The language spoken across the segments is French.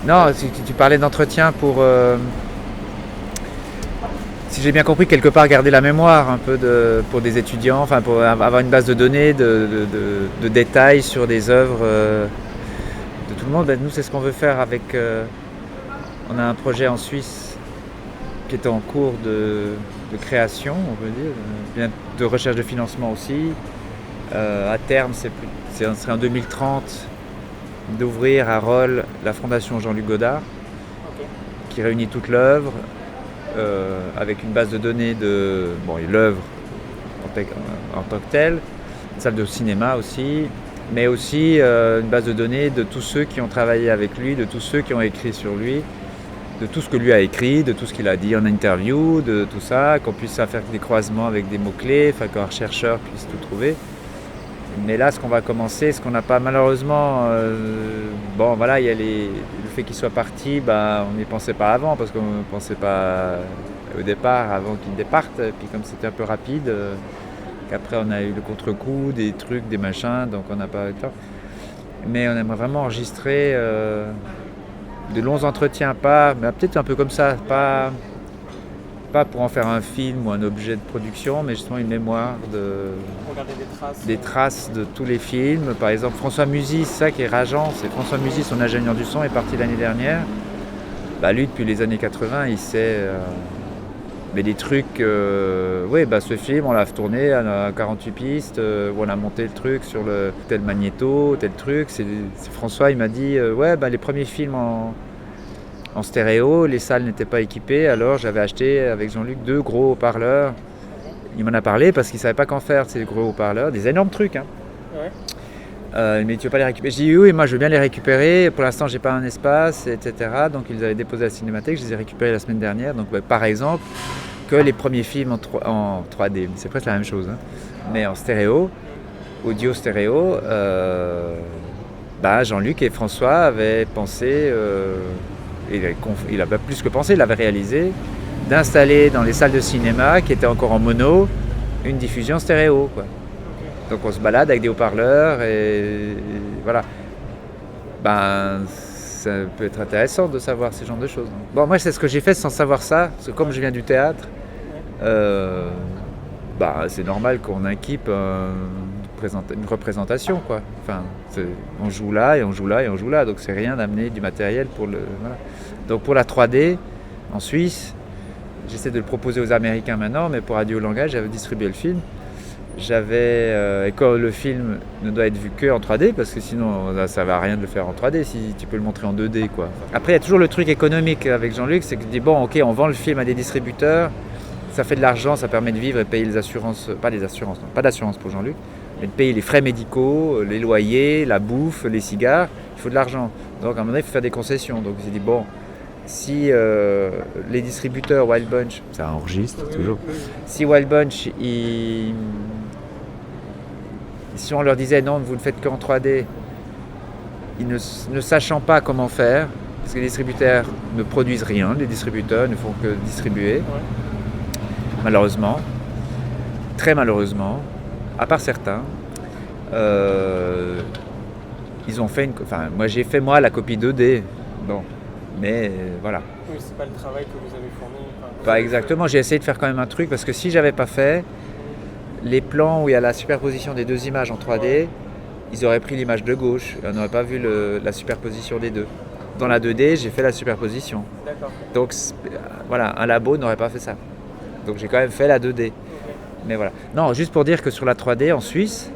Non, si tu parlais d'entretien pour, si j'ai bien compris, quelque part garder la mémoire un peu pour des étudiants, enfin pour avoir une base de données, de détails sur des œuvres de tout le monde. Ben, nous, c'est ce qu'on veut faire avec. On a un projet en Suisse qui est en cours de création, on peut dire, de recherche de financement aussi. À terme, ce serait en 2030 d'ouvrir à Rolle la Fondation Jean-Luc Godard, Ok. qui réunit toute l'œuvre avec une base de données de l'œuvre en tant que telle, une salle de cinéma aussi, mais aussi une base de données de tous ceux qui ont travaillé avec lui, de tous ceux qui ont écrit sur lui, de tout ce que lui a écrit, de tout ce qu'il a dit en interview, de tout ça, qu'on puisse faire des croisements avec des mots-clés, enfin qu'un chercheur puisse tout trouver. Mais là, ce qu'on va commencer, ce qu'on n'a pas malheureusement, bon voilà, il y a le fait qu'il soit parti, on n'y pensait pas avant, parce qu'on ne pensait pas au départ, avant qu'il départe, et puis comme c'était un peu rapide, qu'après on a eu le contre-coup, des trucs, des machins, donc on n'a pas eu le temps. Mais on aimerait vraiment enregistrer de longs entretiens, mais peut-être un peu comme ça, pas pour en faire un film ou un objet de production, mais justement une mémoire Regarder des traces. des traces de tous les films. Par exemple, François Musy, c'est ça qui est rageant, c'est François Musy, son ingénieur du son, est parti l'année dernière. Lui, depuis les années 80, il sait. Mais des trucs. Ce film, on l'a tourné à 48 pistes, où on a monté le truc sur le tel magnéto, tel truc. C'est François, il m'a dit les premiers films en stéréo, les salles n'étaient pas équipées, alors j'avais acheté avec Jean-Luc 2 gros haut-parleurs. Il m'en a parlé parce qu'il ne savait pas qu'en faire, ces gros haut-parleurs, des énormes trucs. Hein. Ouais. Mais tu veux pas les récupérer? J'ai dit oui, moi je veux bien les récupérer. Pour l'instant, j'ai pas un espace, etc. Donc ils les avaient déposés à la Cinémathèque. Je les ai récupérés la semaine dernière. Donc par exemple, que les premiers films en 3D, c'est presque la même chose, hein, mais en stéréo, audio stéréo, Jean-Luc et François avaient pensé, il avait plus que pensé, il avait réalisé, d'installer dans les salles de cinéma qui étaient encore en mono une diffusion stéréo, quoi. Donc on se balade avec des haut-parleurs et voilà. Ça peut être intéressant de savoir ce genre de choses. Bon, moi c'est ce que j'ai fait sans savoir ça, parce que comme je viens du théâtre, c'est normal qu'on équipe une représentation, quoi. Enfin, on joue là et on joue là et on joue là, donc c'est rien d'amener du matériel pour le. Voilà. Donc pour la 3D en Suisse, j'essaie de le proposer aux Américains maintenant, mais pour Radio Langage, j'avais distribué le film. Et quand le film ne doit être vu que en 3D, parce que sinon ça ne va rien de le faire en 3D si tu peux le montrer en 2D, quoi. Après il y a toujours le truc économique avec Jean-Luc, c'est qu'il dit bon ok, on vend le film à des distributeurs, ça fait de l'argent, ça permet de vivre et de payer les assurances, pas d'assurance pour Jean-Luc, mais de payer les frais médicaux, les loyers, la bouffe, les cigares, il faut de l'argent. Donc à un moment donné il faut faire des concessions. Donc il s'est dit bon, si les distributeurs Wild Bunch, ça enregistre toujours, si Wild Bunch si on leur disait non, vous ne faites qu'en 3D, ils ne sachant pas comment faire, parce que les distributeurs ne produisent rien, les distributeurs ne font que distribuer, malheureusement, très malheureusement, à part certains, ils ont fait moi j'ai fait la copie 2D, bon, mais voilà. Oui, c'est pas le travail que vous avez fourni. Pas exactement, j'ai essayé de faire quand même un truc, parce que si j'avais pas fait, les plans où il y a la superposition des deux images en 3D, ils auraient pris l'image de gauche, on n'aurait pas vu la superposition des deux. Dans la 2D, j'ai fait la superposition. D'accord. Donc voilà, un labo n'aurait pas fait ça. Donc j'ai quand même fait la 2D. Okay. Mais voilà. Non, juste pour dire que sur la 3D en Suisse,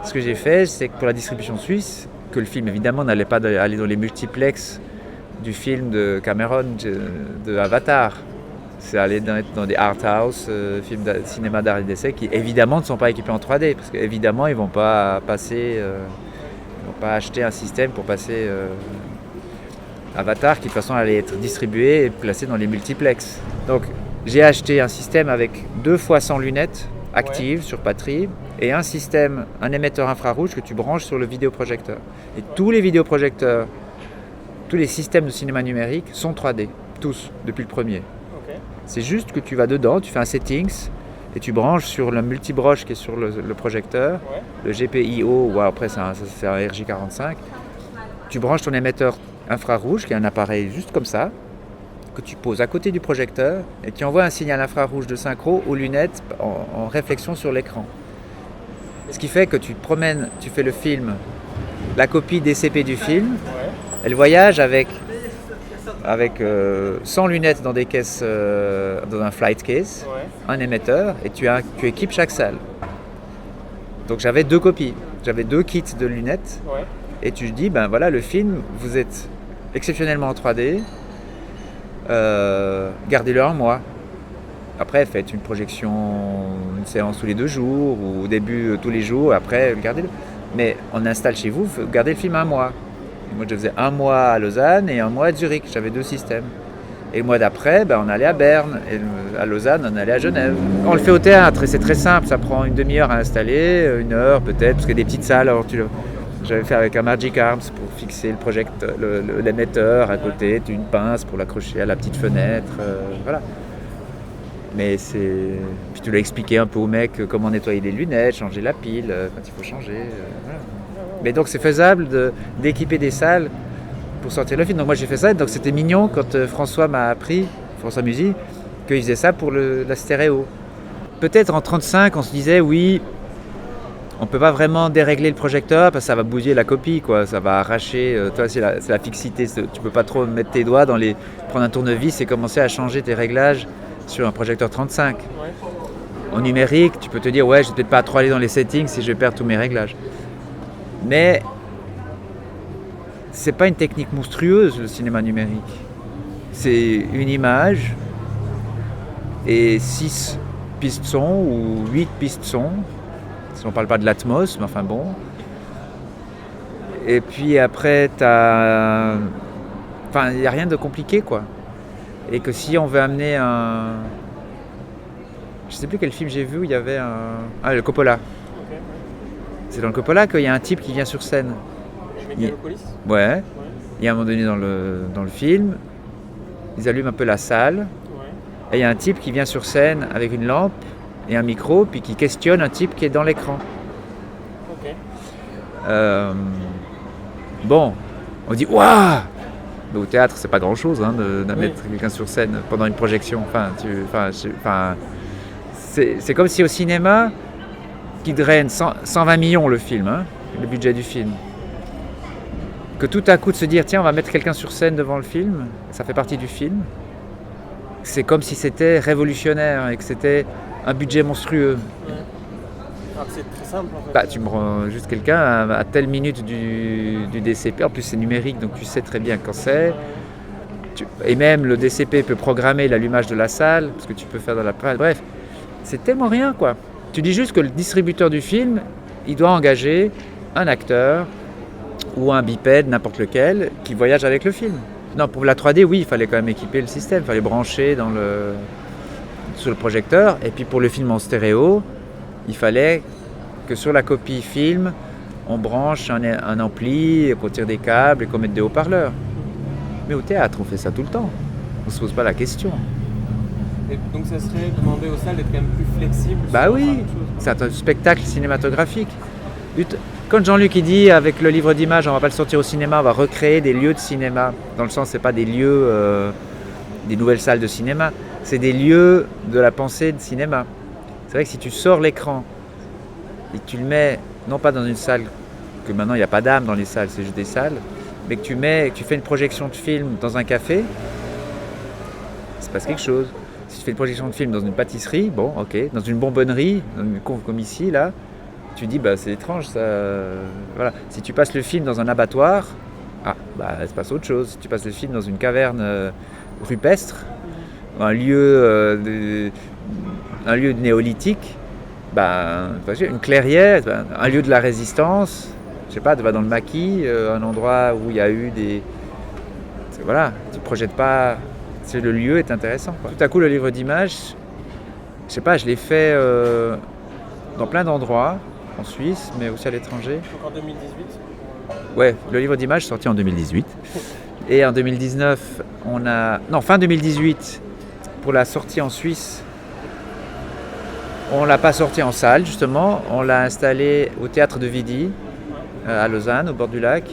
ce que j'ai fait, c'est que pour la distribution suisse, que le film évidemment n'allait pas aller dans les multiplex du film de Cameron, de Avatar. C'est aller dans des art house, films de cinéma d'art et d'essai qui évidemment ne sont pas équipés en 3D, parce qu'évidemment ils vont pas acheter un système pour passer Avatar qui de toute façon allait être distribué et placé dans les multiplex. Donc j'ai acheté un système avec 2 fois 100 lunettes actives sur batterie et un émetteur infrarouge que tu branches sur le vidéoprojecteur. Et tous les vidéoprojecteurs, tous les systèmes de cinéma numérique sont 3D, tous, depuis le premier. C'est juste que tu vas dedans, tu fais un settings et tu branches sur le multibroche qui est sur le projecteur, le GPIO, ou après c'est un RJ45. Tu branches ton émetteur infrarouge, qui est un appareil juste comme ça, que tu poses à côté du projecteur et qui envoie un signal infrarouge de synchro aux lunettes en réflexion sur l'écran. Ce qui fait que tu te promènes, tu fais le film, la copie DCP du film, Ouais. elle voyage avec 100 lunettes dans des caisses, dans un flight case, Ouais. un émetteur, et tu équipes chaque salle. Donc j'avais 2 copies, j'avais 2 kits de lunettes, Ouais. et tu dis, ben voilà, le film, vous êtes exceptionnellement en 3D, gardez-le un mois. Après, faites une projection, une séance tous les 2 jours, ou au début tous les jours, après, gardez-le. Mais on installe chez vous, gardez le film un mois. Et moi, je faisais un mois à Lausanne et un mois à Zurich. J'avais 2 systèmes. Et le mois d'après, on allait à Berne. Et à Lausanne, on allait à Genève. On le fait au théâtre et c'est très simple. Ça prend une demi-heure à installer, 1 heure peut-être, parce qu'il y a des petites salles. Alors, j'avais fait avec un Magic Arms pour fixer le projecteur, l'émetteur à côté, une pince pour l'accrocher à la petite fenêtre. Voilà. Mais puis tu l'as expliqué un peu au mec comment nettoyer les lunettes, changer la pile quand il faut changer. Voilà. Mais donc c'est faisable d'équiper des salles pour sortir le film. Donc moi j'ai fait ça, donc c'était mignon quand François m'a appris, François Musy, qu'il faisait ça pour la stéréo. Peut-être en 35 on se disait oui, on peut pas vraiment dérégler le projecteur parce que ça va bousiller la copie, quoi. Ça va arracher, toi c'est la fixité, tu peux pas trop mettre tes doigts prendre un tournevis et commencer à changer tes réglages sur un projecteur 35. Ouais. En numérique, tu peux te dire ouais, je vais peut-être pas trop aller dans les settings si je perds tous mes réglages. Mais c'est pas une technique monstrueuse le cinéma numérique. C'est une image et 6 pistes son ou 8 pistes son. Si on parle pas de l'Atmos, mais enfin bon. Et puis après, il n'y a rien de compliqué, quoi. Et que si on veut amener je sais plus quel film j'ai vu où il y avait le Coppola. Ok. C'est dans le Coppola qu'il y a un type qui vient sur scène. Megalopolis. Ouais. Ouais. Il y a un moment donné dans le film, ils allument un peu la salle, Ouais. et il y a un type qui vient sur scène avec une lampe et un micro, puis qui questionne un type qui est dans l'écran. Ok. Bon, on dit waouh! Mais au théâtre, c'est pas grand-chose de Oui. mettre quelqu'un sur scène pendant une projection. C'est comme si au cinéma, qui draine 120 millions le film, le budget du film, que tout à coup de se dire tiens, on va mettre quelqu'un sur scène devant le film, ça fait partie du film. C'est comme si c'était révolutionnaire et que c'était un budget monstrueux. Ouais. Alors que c'est très simple en fait. Bah, tu me rends juste quelqu'un à telle minute du DCP, en plus c'est numérique donc tu sais très bien quand c'est. Et même le DCP peut programmer l'allumage de la salle, parce que tu peux faire dans la presse. Bref, c'est tellement rien, quoi. Tu dis juste que le distributeur du film, il doit engager un acteur ou un bipède, n'importe lequel, qui voyage avec le film. Non, pour la 3D, oui, il fallait quand même équiper le système, il fallait brancher sur le projecteur. Et puis pour le film en stéréo, il fallait que sur la copie film, on branche un ampli, qu'on tire des câbles et qu'on mette des haut-parleurs. Mais au théâtre, on fait ça tout le temps. On ne se pose pas la question. Et donc ça serait demander aux salles d'être quand même plus flexibles. Bah sur oui, plein de choses. c'est un spectacle cinématographique. Quand Jean-Luc il dit avec le livre d'images, on va pas le sortir au cinéma, on va recréer des lieux de cinéma. Dans le sens, c'est pas des lieux, des nouvelles salles de cinéma, c'est des lieux de la pensée de cinéma. C'est vrai que si tu sors l'écran et que tu le mets, non pas dans une salle, que maintenant il n'y a pas d'âme dans les salles, c'est juste des salles, mais que tu fais une projection de film dans un café, il se passe quelque chose. Si tu fais une projection de film dans une pâtisserie, bon, ok, dans une bonbonnerie, comme ici, là, tu dis, bah, c'est étrange, ça. Voilà. Si tu passes le film dans un abattoir, il se passe autre chose. Si tu passes le film dans une caverne rupestre, un lieu néolithique, une clairière, un lieu de la résistance, je sais pas, tu vas dans le maquis, un endroit où il y a eu voilà, tu projettes pas. Le lieu est intéressant, quoi. Tout à coup, le livre d'images, je sais pas, je l'ai fait dans plein d'endroits, en Suisse, mais aussi à l'étranger. Donc en 2018. Ouais, le livre d'images est sorti en 2018. Et en 2019, fin 2018, pour la sortie en Suisse, on l'a pas sorti en salle, justement. On l'a installé au théâtre de Vidi, à Lausanne, au bord du lac.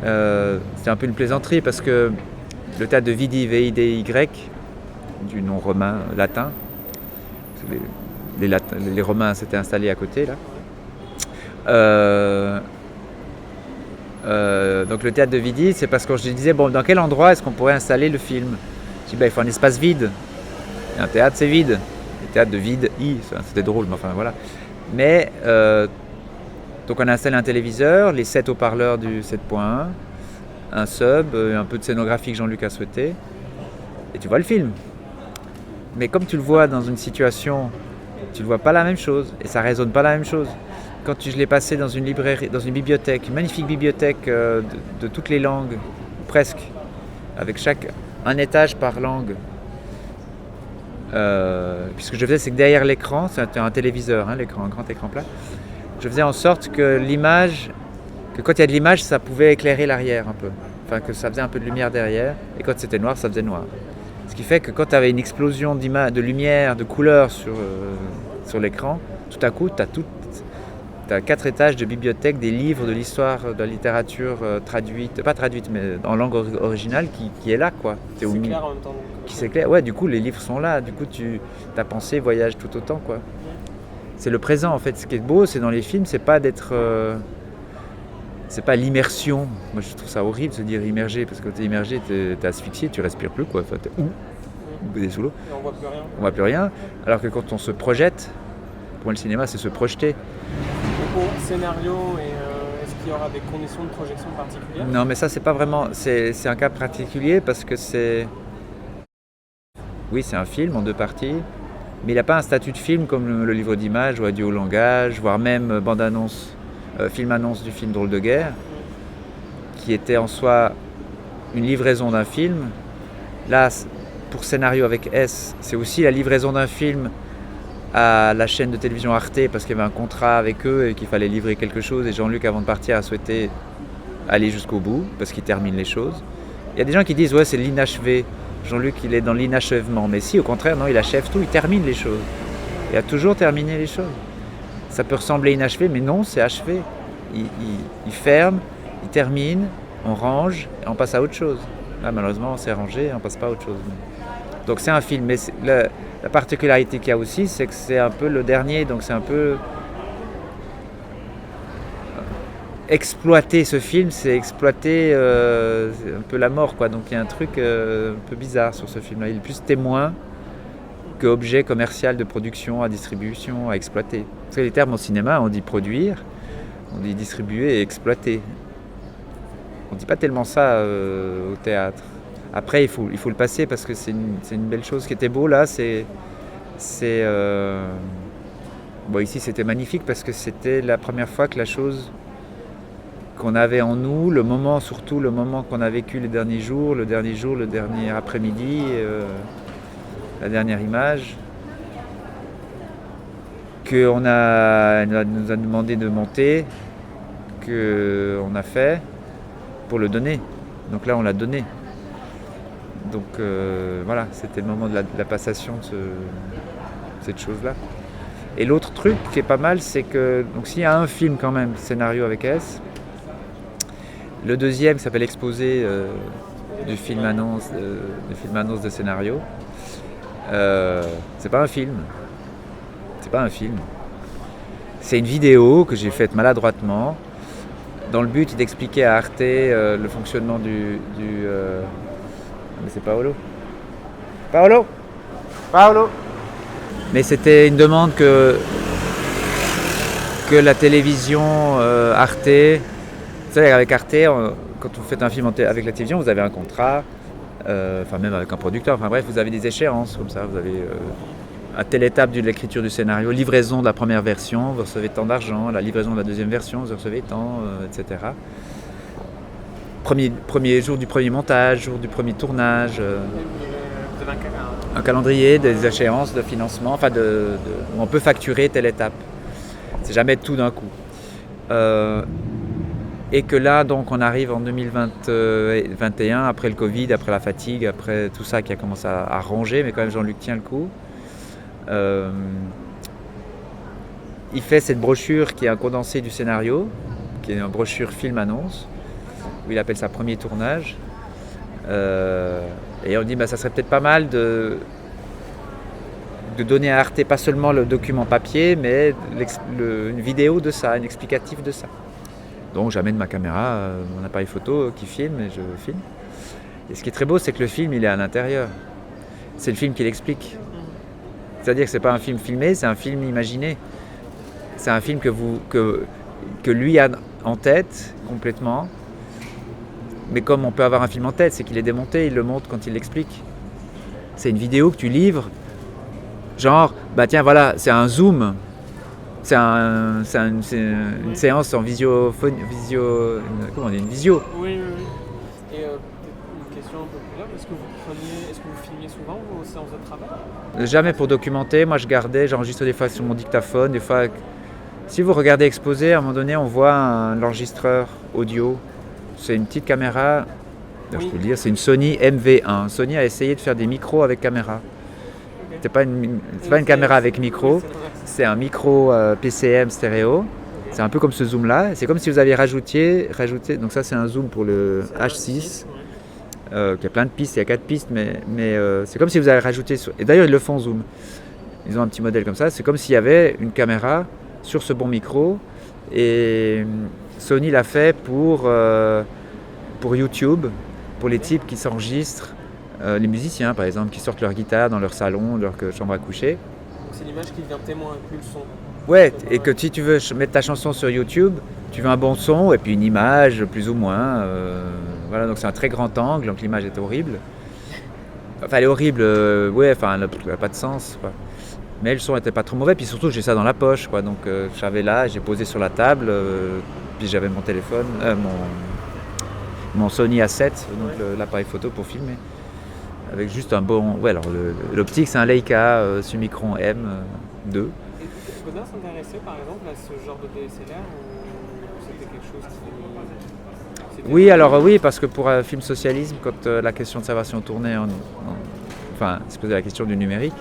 C'est un peu une plaisanterie parce que le théâtre de Vidi, V-I-D-Y, du nom romain latin, les Romains s'étaient installés à côté là. Donc le théâtre de Vidi, c'est parce que je disais, bon, dans quel endroit est-ce qu'on pourrait installer le film? Je dis, il faut un espace vide. Et un théâtre, c'est vide. Le théâtre de vide, c'était drôle, mais enfin voilà. Mais, donc on a installé un téléviseur, les 7 haut-parleurs du 7.1, un sub, un peu de scénographie que Jean-Luc a souhaité, et tu vois le film. Mais comme tu le vois dans une situation, tu ne vois pas la même chose, et ça ne résonne pas la même chose. Quand je l'ai passé dans une librairie, dans une bibliothèque, une magnifique bibliothèque de toutes les langues, presque, avec un étage par langue. Puisque je faisais, c'est que derrière l'écran, c'est un téléviseur, un grand écran plat, je faisais en sorte que quand il y a de l'image, ça pouvait éclairer l'arrière un peu. Enfin, que ça faisait un peu de lumière derrière, et quand c'était noir, ça faisait noir. Ce qui fait que quand tu avais une explosion de lumière, de couleurs sur l'écran, tout à coup, tu as 4 étages de bibliothèque, des livres de l'histoire, de la littérature traduite, pas traduite, mais en langue originale qui est là, quoi. C'est clair en même temps. Qui s'éclaire. Ouais, du coup, les livres sont là, du coup, ta pensée voyage tout autant, quoi. C'est le présent, en fait. Ce qui est beau, c'est dans les films, c'est pas d'être... c'est pas l'immersion. Moi, je trouve ça horrible de se dire immergé, parce que quand t'es immergé, t'es asphyxié, tu respires plus, quoi. Enfin, t'es sous l'eau. Et on voit plus rien. On voit plus rien. Alors que quand on se projette, pour moi, le cinéma, c'est se projeter. Donc, au scénario, est-ce qu'il y aura des conditions de projection particulières? Non, mais ça, c'est pas vraiment... C'est un cas particulier, parce que c'est... Oui, c'est un film en 2 parties, mais il n'a pas un statut de film comme le livre d'images ou Adieu au langage, voire même bande-annonce, film-annonce du film Drôle de guerre, qui était en soi une livraison d'un film. Là, pour Scénario avec S, c'est aussi la livraison d'un film à la chaîne de télévision Arte, parce qu'il y avait un contrat avec eux et qu'il fallait livrer quelque chose, et Jean-Luc, avant de partir, a souhaité aller jusqu'au bout, parce qu'il termine les choses. Il y a des gens qui disent, ouais, c'est l'inachevé. Jean-Luc, il est dans l'inachèvement. Mais si, au contraire, non, il achève tout, il termine les choses. Il a toujours terminé les choses. Ça peut ressembler inachevé, mais non, c'est achevé. Il ferme, il termine, on range, et on passe à autre chose. Là, malheureusement, on s'est rangé, on passe pas à autre chose. Donc c'est un film. Mais la particularité qu'il y a aussi, c'est que c'est un peu le dernier, donc c'est un peu... Exploiter ce film, c'est exploiter un peu la mort, quoi. Donc il y a un truc un peu bizarre sur ce film-là. Il est plus témoin qu'objet commercial de production, à distribution, à exploiter. Parce que les termes au cinéma, on dit produire, on dit distribuer et exploiter. On ne dit pas tellement ça au théâtre. Après, il faut le passer parce que c'est une belle chose. Ce qui était beau là, bon, ici c'était magnifique parce que c'était la première fois que la chose qu'on avait en nous, surtout le moment qu'on a vécu le dernier jour, le dernier après-midi, la dernière image, qu'on nous a demandé de monter, qu'on a fait pour le donner. Donc là, on l'a donné. Donc voilà, c'était le moment de la passation de cette chose-là. Et l'autre truc qui est pas mal, c'est que donc s'il y a un film quand même, Scénario avec S, le deuxième s'appelle Exposé du film annonce de Scénario. C'est pas un film. C'est une vidéo que j'ai faite maladroitement dans le but d'expliquer à Arte le fonctionnement du mais c'est Paolo. Mais c'était une demande que la télévision Arte... Vous savez, avec Arte, quand vous faites un film avec la télévision, vous avez un contrat, même avec un producteur, bref, vous avez des échéances comme ça. Vous avez à telle étape de l'écriture du scénario, livraison de la première version, vous recevez tant d'argent, la livraison de la deuxième version, vous recevez tant, etc. Premier jour du premier montage, jour du premier tournage, un calendrier, des échéances de financement, où on peut facturer telle étape. C'est jamais tout d'un coup. Et que là, donc, on arrive en 2021, après le Covid, après la fatigue, après tout ça qui a commencé à ronger, mais quand même Jean-Luc tient le coup. Il fait cette brochure qui est un condensé du scénario, qui est une brochure film-annonce, où il appelle ça premier tournage. Et on dit ça serait peut-être pas mal de donner à Arte pas seulement le document papier, mais une vidéo de ça, un explicatif de ça. Donc j'amène ma caméra, mon appareil photo qui filme et je filme. Et ce qui est très beau, c'est que le film, il est à l'intérieur. C'est le film qui l'explique. C'est-à-dire que c'est pas un film filmé, c'est un film imaginé. C'est un film que lui a en tête complètement. Mais comme on peut avoir un film en tête, c'est qu'il est démonté, il le montre quand il l'explique. C'est une vidéo que tu livres, genre, tiens voilà, c'est un zoom. C'est une séance en visio. Comment on dit, une visio. Oui. Et une question un peu plus là, est-ce que vous filmiez souvent vos séances de travail? Jamais pour documenter, moi j'enregistre des fois sur mon dictaphone, des fois. Si vous regardez Exposé, à un moment donné, on voit l'enregistreur audio. C'est une petite caméra, je peux le dire, c'est une Sony MV1. Sony a essayé de faire des micros avec caméra. C'est pas une caméra avec micro, c'est un micro PCM stéréo. C'est un peu comme ce zoom là. C'est comme si vous aviez rajouté. Donc ça c'est un zoom pour le H6. Qui a plein de pistes, il y a 4 pistes, mais c'est comme si vous avez rajouté. Et d'ailleurs ils le font zoom. Ils ont un petit modèle comme ça. C'est comme s'il y avait une caméra sur ce bon micro. Et Sony l'a fait pour YouTube, pour les types qui s'enregistrent. Les musiciens par exemple qui sortent leur guitare dans leur salon, leur chambre à coucher. Donc c'est l'image qui vient témoin, plus le son. Ouais, et que si tu veux mettre ta chanson sur YouTube, tu veux un bon son et puis une image plus ou moins. Voilà, donc c'est un très grand angle, donc l'image est horrible. Enfin elle est horrible, elle n'a pas de sens. Quoi. Mais le son n'était pas trop mauvais, puis surtout j'ai ça dans la poche. Quoi, donc j'avais là, j'ai posé sur la table, puis j'avais mon téléphone, mon Sony A7, donc l'appareil photo pour filmer. Avec juste un bon. Ouais, alors l'optique c'est un Leica Summicron M2. Et Godin s'intéressait par exemple à ce genre de DSLR ou c'était quelque chose qui. Oui, alors oui, parce que pour un film socialisme, quand la question de savoir si on tournait se posait la question du numérique.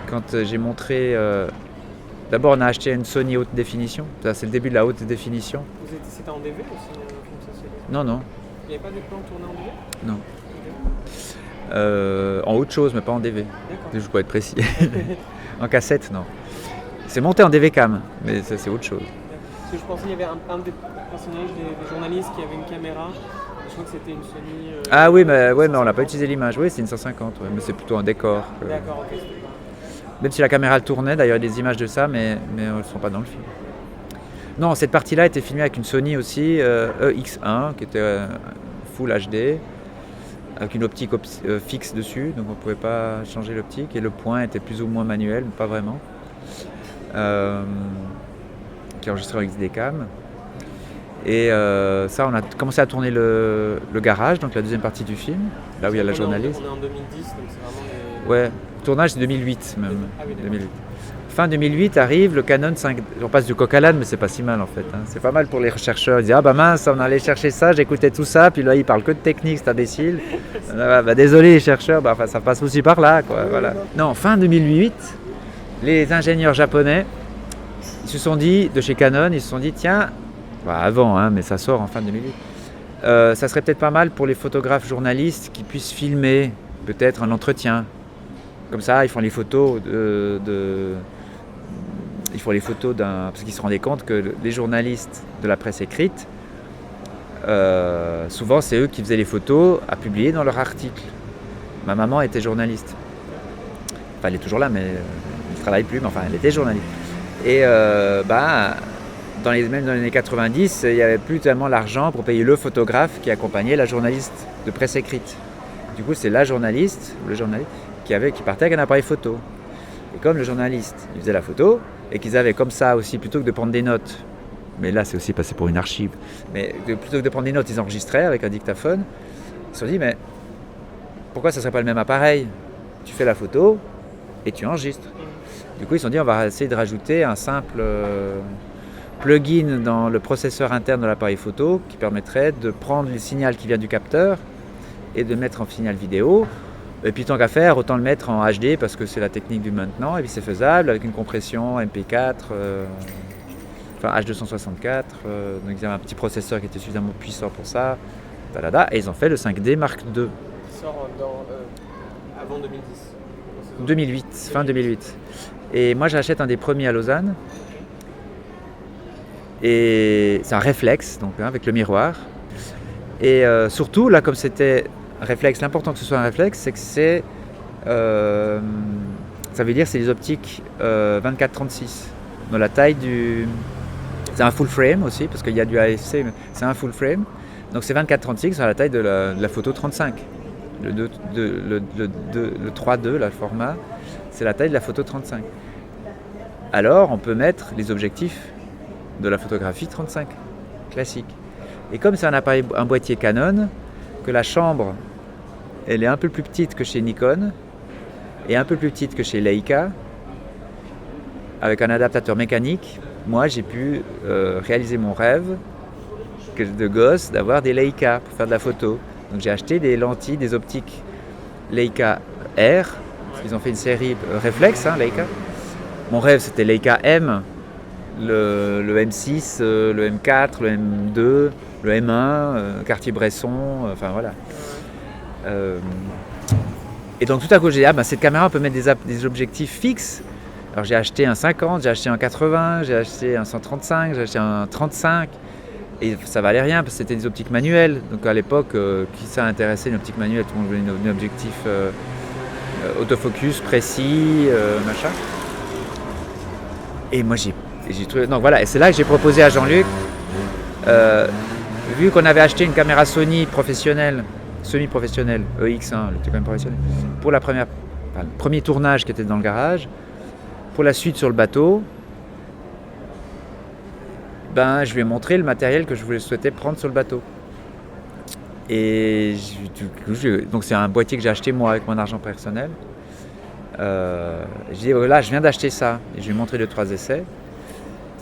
Quand j'ai montré. D'abord, on a acheté une Sony haute définition. Ça, c'est le début de la haute définition. C'était en DV aussi, le film socialiste? Non. Il n'y avait pas de plan tourné en DV? Non. En autre chose, mais pas en DV. D'accord. Je peux être précis. En cassette, non. C'est monté en DV-cam, mais ça, c'est autre chose. Parce que je pensais qu'il y avait un des personnages, des journalistes qui avait une caméra. Je crois que c'était une Sony. Mais on n'a pas utilisé l'image. Oui, c'est une 150, mais c'est plutôt un décor. D'accord, ok. Même si la caméra tournait, d'ailleurs, il y a des images de ça, mais elles ne sont pas dans le film. Non, cette partie-là était filmée avec une Sony aussi, EX1, qui était Full HD, avec une optique fixe dessus, donc on ne pouvait pas changer l'optique, et le point était plus ou moins manuel, mais pas vraiment, qui est enregistré en XD-Cam. Et ça, on a commencé à tourner le garage, donc la deuxième partie du film, là où il y a la journaliste. On est en 2010, donc c'est vraiment Ouais, le tournage c'est 2008 même. Ah oui, 2008. Fin 2008 arrive le Canon 5. On passe du coq à l'âne, mais c'est pas si mal en fait. Hein. C'est pas mal pour les chercheurs. Ils disent mince, on allait chercher ça, j'écoutais tout ça, puis là ils parlent que de technique, c'est imbécile. Désolé les chercheurs, ça passe aussi par là. Quoi, voilà. Non, fin 2008, les ingénieurs japonais ils se sont dit, de chez Canon, ils se sont dit tiens, avant, mais ça sort en fin 2008. Ça serait peut-être pas mal pour les photographes journalistes qui puissent filmer peut-être un entretien. Comme ça, ils font les photos parce qu'ils se rendaient compte que les journalistes de la presse écrite, souvent c'est eux qui faisaient les photos à publier dans leur article. Ma maman était journaliste. Enfin, elle est toujours là, mais elle ne travaille plus, mais enfin, elle était journaliste. Et même dans les années 90, il n'y avait plus tellement l'argent pour payer le photographe qui accompagnait la journaliste de presse écrite. Du coup, c'est la journaliste, ou le journaliste, qui partait avec un appareil photo. Et comme le journaliste, il faisait la photo, et qu'ils avaient comme ça aussi, plutôt que de prendre des notes, mais là c'est aussi passé pour une archive, mais plutôt que de prendre des notes, ils enregistraient avec un dictaphone, ils se sont dit, mais pourquoi ça ne serait pas le même appareil? Tu fais la photo et tu enregistres. Du coup, ils se sont dit, on va essayer de rajouter un simple plugin dans le processeur interne de l'appareil photo qui permettrait de prendre le signal qui vient du capteur et de le mettre en signal vidéo. Et puis tant qu'à faire, autant le mettre en HD parce que c'est la technique du maintenant et puis c'est faisable avec une compression MP4. enfin H264, donc ils avaient un petit processeur qui était suffisamment puissant pour ça, et ils ont fait le 5D Mark II. Qui sort avant 2010. 2008, fin 2008. Et moi j'achète un des premiers à Lausanne. Et c'est un réflexe, donc avec le miroir. Et surtout, là, comme c'était un réflexe, l'important que ce soit un réflexe, c'est que ça veut dire c'est les optiques 24-36. Dans la taille du... C'est un full frame aussi, parce qu'il y a du ASC, mais c'est un full frame. Donc c'est 24-36, c'est à la taille de la photo 35. Le 3.2, là, le format, c'est la taille de la photo 35. Alors, on peut mettre les objectifs de la photographie 35, classique. Et comme c'est un boîtier Canon, que la chambre, elle est un peu plus petite que chez Nikon, et un peu plus petite que chez Leica, avec un adaptateur mécanique, moi j'ai pu réaliser mon rêve de gosse d'avoir des Leica pour faire de la photo. Donc j'ai acheté des lentilles, des optiques Leica R. Ils ont fait une série réflexe, Leica. Mon rêve c'était Leica M, le M6, le M4, le M2, le M1, Cartier-Bresson, enfin voilà. Et donc tout à coup j'ai dit, cette caméra on peut mettre des objectifs fixes. Alors j'ai acheté un 50, j'ai acheté un 80, j'ai acheté un 135, j'ai acheté un 35. Et ça valait rien parce que c'était des optiques manuelles. Donc à l'époque, qui ça intéressait une optique manuelle? Tout le monde voulait un objectif autofocus, précis, machin. Et moi j'ai trouvé... Donc voilà, et c'est là que j'ai proposé à Jean-Luc, vu qu'on avait acheté une caméra Sony professionnelle, semi-professionnelle, EX1, elle était quand même professionnelle, pour le premier tournage qui était dans le garage, pour la suite sur le bateau, je lui ai montré le matériel que je souhaitais prendre sur le bateau. Et donc c'est un boîtier que j'ai acheté moi avec mon argent personnel. J'ai dit voilà, je viens d'acheter ça. Et je lui ai montré 2-3 essais.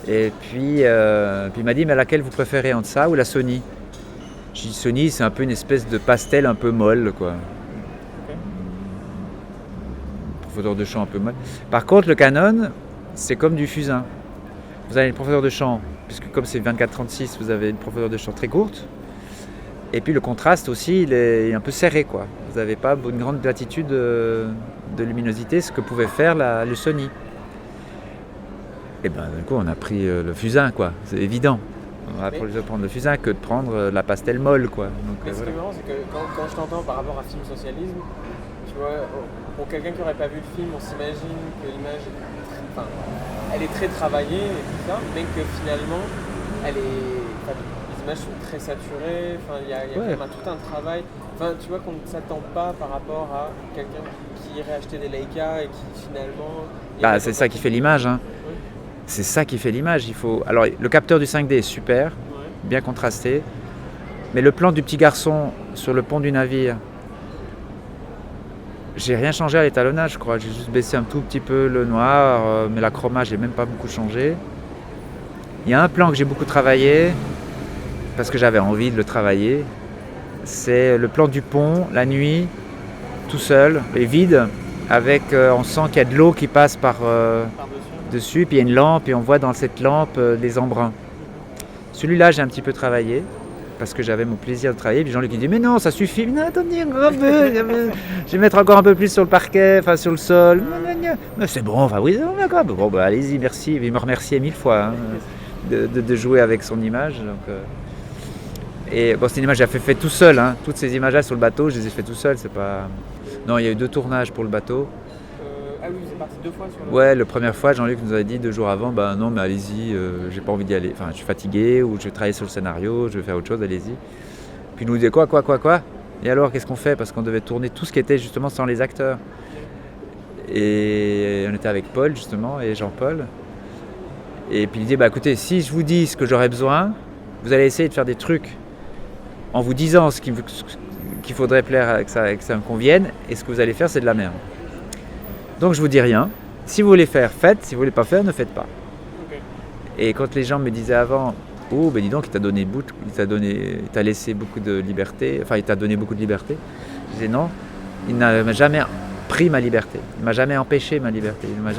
Et puis il m'a dit mais laquelle vous préférez, entre ça ou la Sony? J'ai dit Sony, c'est un peu une espèce de pastel un peu molle, quoi. Profondeur de champ un peu molle. Par contre le Canon, c'est comme du fusain. Vous avez une profondeur de champ, puisque comme c'est 24-36, vous avez une profondeur de champ très courte. Et puis le contraste aussi, il est un peu serré, quoi. Vous n'avez pas une grande latitude de luminosité, ce que pouvait faire le Sony. Et du coup, on a pris le fusain, quoi. C'est évident. On va prendre le fusain que de prendre la pastel molle, quoi. Donc, mais ce qui est marrant, c'est que quand je t'entends par rapport à Film Socialisme, tu vois, pour quelqu'un qui n'aurait pas vu le film, on s'imagine que l'image elle est très travaillée et tout ça, mais que finalement, les images sont très saturées, il y a quand même tout un travail. Tu vois qu'on ne s'attend pas par rapport à quelqu'un qui irait acheter des Leica et qui finalement... c'est ça qui fait l'image, hein. Oui. C'est ça qui fait l'image. Alors, le capteur du 5D est super, bien contrasté, mais le plan du petit garçon sur le pont du navire, j'ai rien changé à l'étalonnage, je crois. J'ai juste baissé un tout petit peu le noir, mais la chroma, j'ai même pas beaucoup changé. Il y a un plan que j'ai beaucoup travaillé, parce que j'avais envie de le travailler. C'est le plan du pont, la nuit, tout seul, et vide, avec, on sent qu'il y a de l'eau qui passe par-dessus, puis il y a une lampe, et on voit dans cette lampe des embruns. Celui-là, j'ai un petit peu travaillé. Parce que j'avais mon plaisir de travailler, puis Jean-Luc dit mais non, ça suffit, mais non, attendez un peu, je vais mettre encore un peu plus sur le parquet, sur le sol, mais c'est bon, oui, d'accord, bon, allez-y, merci, il me remerciait 1000 fois de jouer avec son image. Donc, et cette image, j'ai fait tout seul, toutes ces images-là sur le bateau, je les ai fait tout seul, c'est pas... Non, il y a eu 2 tournages pour le bateau. Ah oui, vous êtes parti 2 fois sur le... Ouais, la première fois, Jean-Luc nous avait dit 2 jours avant, non, mais allez-y, j'ai pas envie d'y aller. Je suis fatigué, ou je vais travailler sur le scénario, je vais faire autre chose, allez-y. Puis il nous disait quoi? Et alors, qu'est-ce qu'on fait? Parce qu'on devait tourner tout ce qui était justement sans les acteurs. Et on était avec Paul, justement, et Jean-Paul. Et puis il dit, écoutez, si je vous dis ce que j'aurais besoin, vous allez essayer de faire des trucs en vous disant ce qu'il faudrait plaire, que ça me convienne, et ce que vous allez faire, c'est de la merde. Donc je vous dis rien. Si vous voulez faire, faites. Si vous voulez pas faire, ne faites pas. Okay. Et quand les gens me disaient avant, dis donc, il t'a laissé beaucoup de liberté. Il t'a donné beaucoup de liberté. Je disais non, il n'a jamais pris ma liberté. Il m'a jamais empêché ma liberté. Il m'a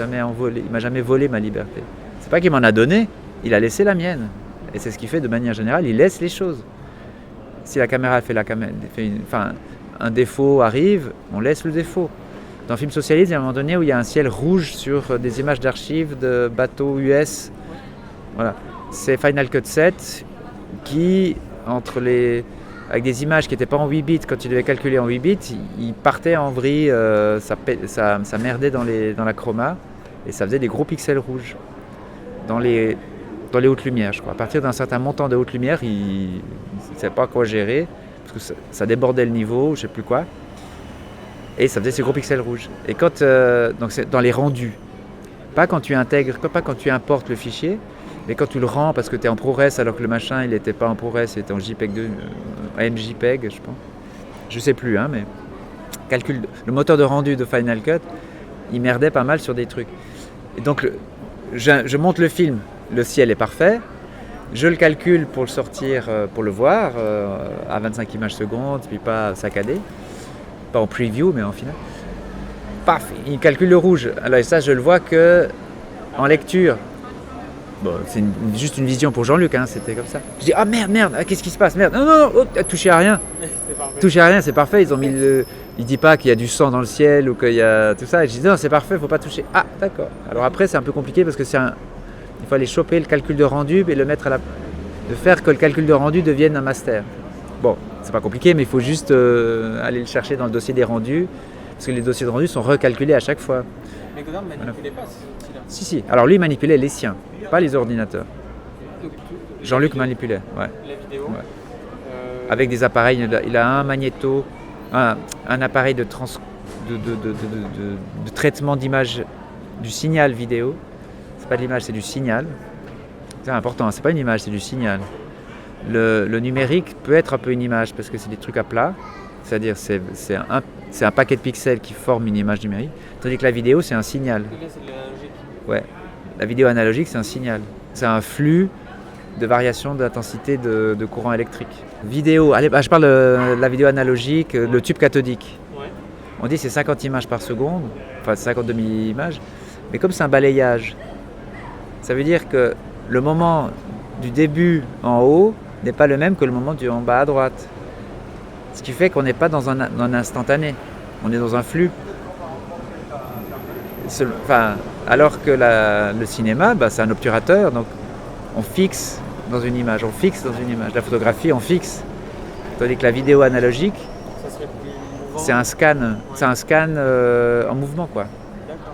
jamais volé ma liberté. C'est pas qu'il m'en a donné. il a laissé la mienne. Et c'est ce qu'il fait de manière générale, il laisse les choses. Si la caméra un défaut arrive, on laisse le défaut. Dans Film Socialiste, il y a un moment donné où il y a un ciel rouge sur des images d'archives de bateaux US. Voilà. C'est Final Cut 7 qui, avec des images qui n'étaient pas en 8 bits, quand il devait calculer en 8 bits, il partait en vrille, ça merdait dans la chroma et ça faisait des gros pixels rouges dans les hautes lumières, je crois. À partir d'un certain montant de haute lumière, il ne savait pas quoi gérer, parce que ça débordait le niveau, je ne sais plus quoi, et ça faisait ces gros pixels rouges. Et donc c'est dans les rendus, pas quand tu intègres, pas quand tu importes le fichier, mais quand tu le rends parce que tu es en ProRes alors que le machin il n'était pas en ProRes, il était en JPEG 2, MJPEG je pense. Je sais plus, mais le moteur de rendu de Final Cut, il merdait pas mal sur des trucs. Et donc je monte le film, le ciel est parfait, je le calcule pour le sortir, pour le voir à 25 images secondes, puis pas saccadé, pas en preview mais en final. Paf, il calcule le rouge. Alors ça je le vois que en lecture. Bon, c'est juste une vision pour Jean-Luc, c'était comme ça. Je dis merde, qu'est-ce qui se passe, merde, non, touchez à rien. Touchez à rien, c'est parfait. Ils ont mis il dit pas qu'il y a du sang dans le ciel ou qu'il y a tout ça. Et je dis non, c'est parfait, faut pas toucher. Ah, d'accord. Alors après, c'est un peu compliqué parce que il faut aller choper le calcul de rendu et le mettre de faire que le calcul de rendu devienne un master. Bon, c'est pas compliqué, mais il faut juste aller le chercher dans le dossier des rendus parce que les dossiers de rendus sont recalculés à chaque fois. Mais Godard ne manipulait pas ces outils-là. Si. Alors lui, il manipulait les siens, pas les ordinateurs. Jean-Luc manipulait, ouais. La vidéo. Ouais. Avec des appareils, il a un magnéto, un appareil de traitement d'image du signal vidéo. C'est pas de l'image, c'est du signal. C'est important, c'est pas une image, c'est du signal. Le numérique peut être un peu une image parce que c'est des trucs à plat. C'est-à-dire c'est un paquet de pixels qui forme une image numérique, tandis que la vidéo c'est un signal. C'est de l'analogique. Ouais, la vidéo analogique c'est un signal. C'est un flux de variation d'intensité de courant électrique. Vidéo, je parle de la vidéo analogique, le tube cathodique. Ouais. On dit c'est 50 images par seconde, enfin 50 demi-images, mais comme c'est un balayage, ça veut dire que le moment du début en haut n'est pas le même que le moment du en bas à droite. Ce qui fait qu'on n'est pas dans un instantané, on est dans un flux. Alors que le cinéma, c'est un obturateur, donc on fixe dans une image, La photographie, on fixe. Tandis que la vidéo analogique, ça serait plus mouvant. C'est un scan en mouvement, quoi. D'accord.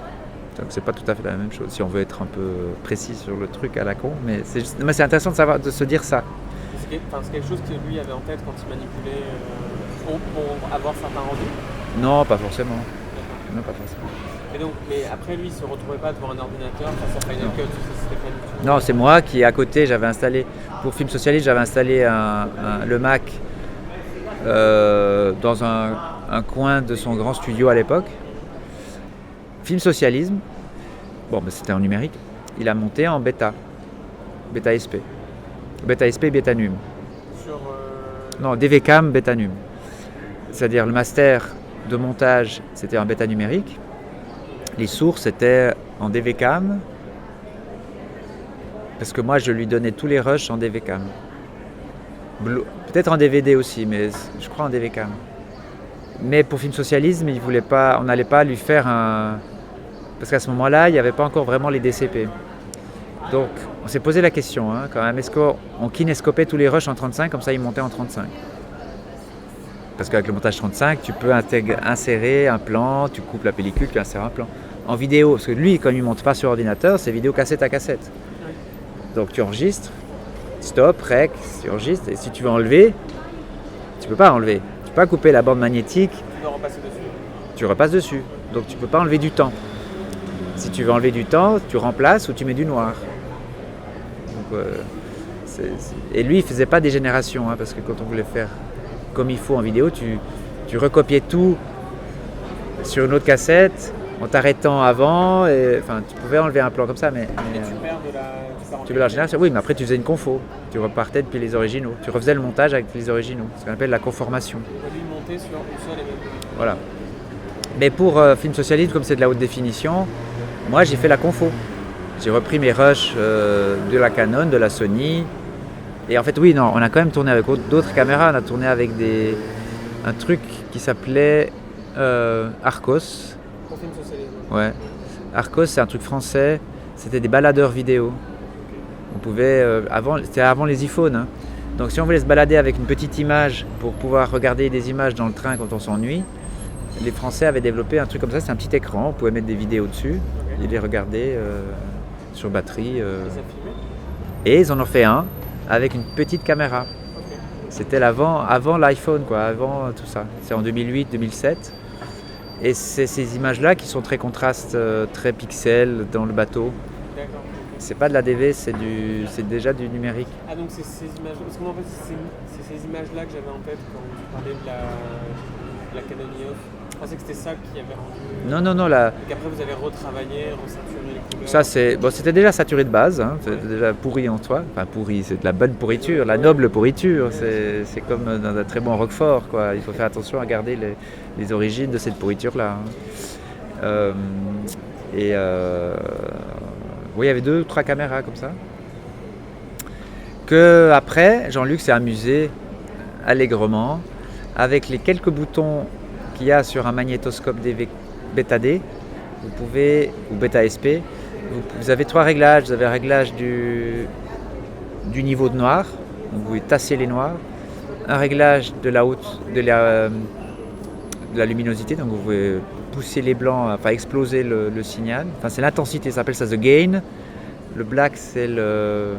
Donc c'est pas tout à fait la même chose, si on veut être un peu précis sur le truc à la con, mais c'est intéressant de se dire ça. C'est quelque chose que lui avait en tête quand il manipulait pour avoir certains rendus? Non, pas forcément. Non, pas forcément. Et donc, mais après lui, il se retrouvait pas devant un ordinateur face à Final Cut, c'était pas du tout. Non, c'est moi qui à côté, j'avais installé, pour Film Socialiste, j'avais installé le Mac dans un coin de son grand studio à l'époque. Film Socialisme, c'était en numérique, il a monté en bêta SP. Beta SP, Beta Num. Non, DVCam, Beta Num. C'est-à-dire le master de montage, c'était en bêta numérique. Les sources étaient en DVCam. Parce que moi, je lui donnais tous les rushs en DVCam. Peut-être en DVD aussi, mais je crois en DVCam. Mais pour Film Socialisme, on n'allait pas lui faire un... Parce qu'à ce moment-là, il n'y avait pas encore vraiment les DCP. Donc, on s'est posé la question, quand même, est-ce qu'on kinéscopait tous les rushs en 35, comme ça ils montaient en 35 ? Parce qu'avec le montage 35, tu peux insérer un plan, tu coupes la pellicule, tu insères un plan. En vidéo, parce que lui, comme il ne monte pas sur ordinateur, c'est vidéo cassette à cassette. Donc tu enregistres, stop, rec, tu enregistres, et si tu veux enlever, tu ne peux pas enlever. Tu ne peux pas couper la bande magnétique, Tu dois repasser dessus. Tu repasses dessus. Donc tu ne peux pas enlever du temps. Si tu veux enlever du temps, tu remplaces ou tu mets du noir. Donc, Et lui, il ne faisait pas des générations, parce que quand on voulait faire comme il faut en vidéo, tu recopiais tout sur une autre cassette en t'arrêtant avant. Tu pouvais enlever un plan comme ça, mais tu perds tu veux la génération. Oui, mais après tu faisais une confo. Tu repartais depuis les originaux. Tu refaisais le montage avec les originaux, ce qu'on appelle la conformation. Lui monter sur une seule et même. Voilà. Mais pour Film Socialiste, comme c'est de la haute définition, moi j'ai fait la confo. j'ai repris mes rushs de la Canon, de la Sony. Et en fait, oui, non, on a quand même tourné avec d'autres caméras. On a tourné avec un truc qui s'appelait Arcos. Pour film socialisme. Ouais. Arcos, c'est un truc français. C'était des baladeurs vidéo. On pouvait, c'était avant les iPhones. Hein. Donc si on voulait se balader avec une petite image pour pouvoir regarder des images dans le train quand on s'ennuie, les Français avaient développé un truc comme ça. C'est un petit écran. On pouvait mettre des vidéos dessus et les regarder sur batterie. Et ça filmait? Et ils en ont fait un avec une petite caméra. Ok. C'était avant l'iPhone, quoi, avant tout ça. C'est en 2008-2007. Et c'est ces images-là qui sont très contrastes, très pixels dans le bateau. D'accord. C'est pas de la DV, c'est déjà du numérique. Ah donc c'est ces images, parce que moi en fait c'est ces images-là que j'avais en tête quand tu parlais de la Canon EOS. Je pensais que c'était ça qui avait rendu... Non, Et qu'après vous avez retravaillé, resaturé les couleurs. ça c'était déjà saturé de base, hein, c'était déjà pourri en soi. Enfin pourri, c'est de la bonne pourriture, la noble pourriture. C'est comme dans un très bon roquefort, quoi. Il faut faire attention à garder les origines de cette pourriture-là. Hein. Oui, il y avait 2 ou 3 caméras comme ça. Que après, Jean-Luc s'est amusé allègrement avec les quelques boutons qu'il y a sur un magnétoscope Beta D. Vous pouvez, ou Beta SP, vous avez 3 réglages. Vous avez un réglage du niveau de noir, donc vous pouvez tasser les noirs. Un réglage de la luminosité, donc vous pouvez pousser les blancs, enfin exploser le signal. Enfin, c'est l'intensité, ça s'appelle ça the gain. Le black, c'est le...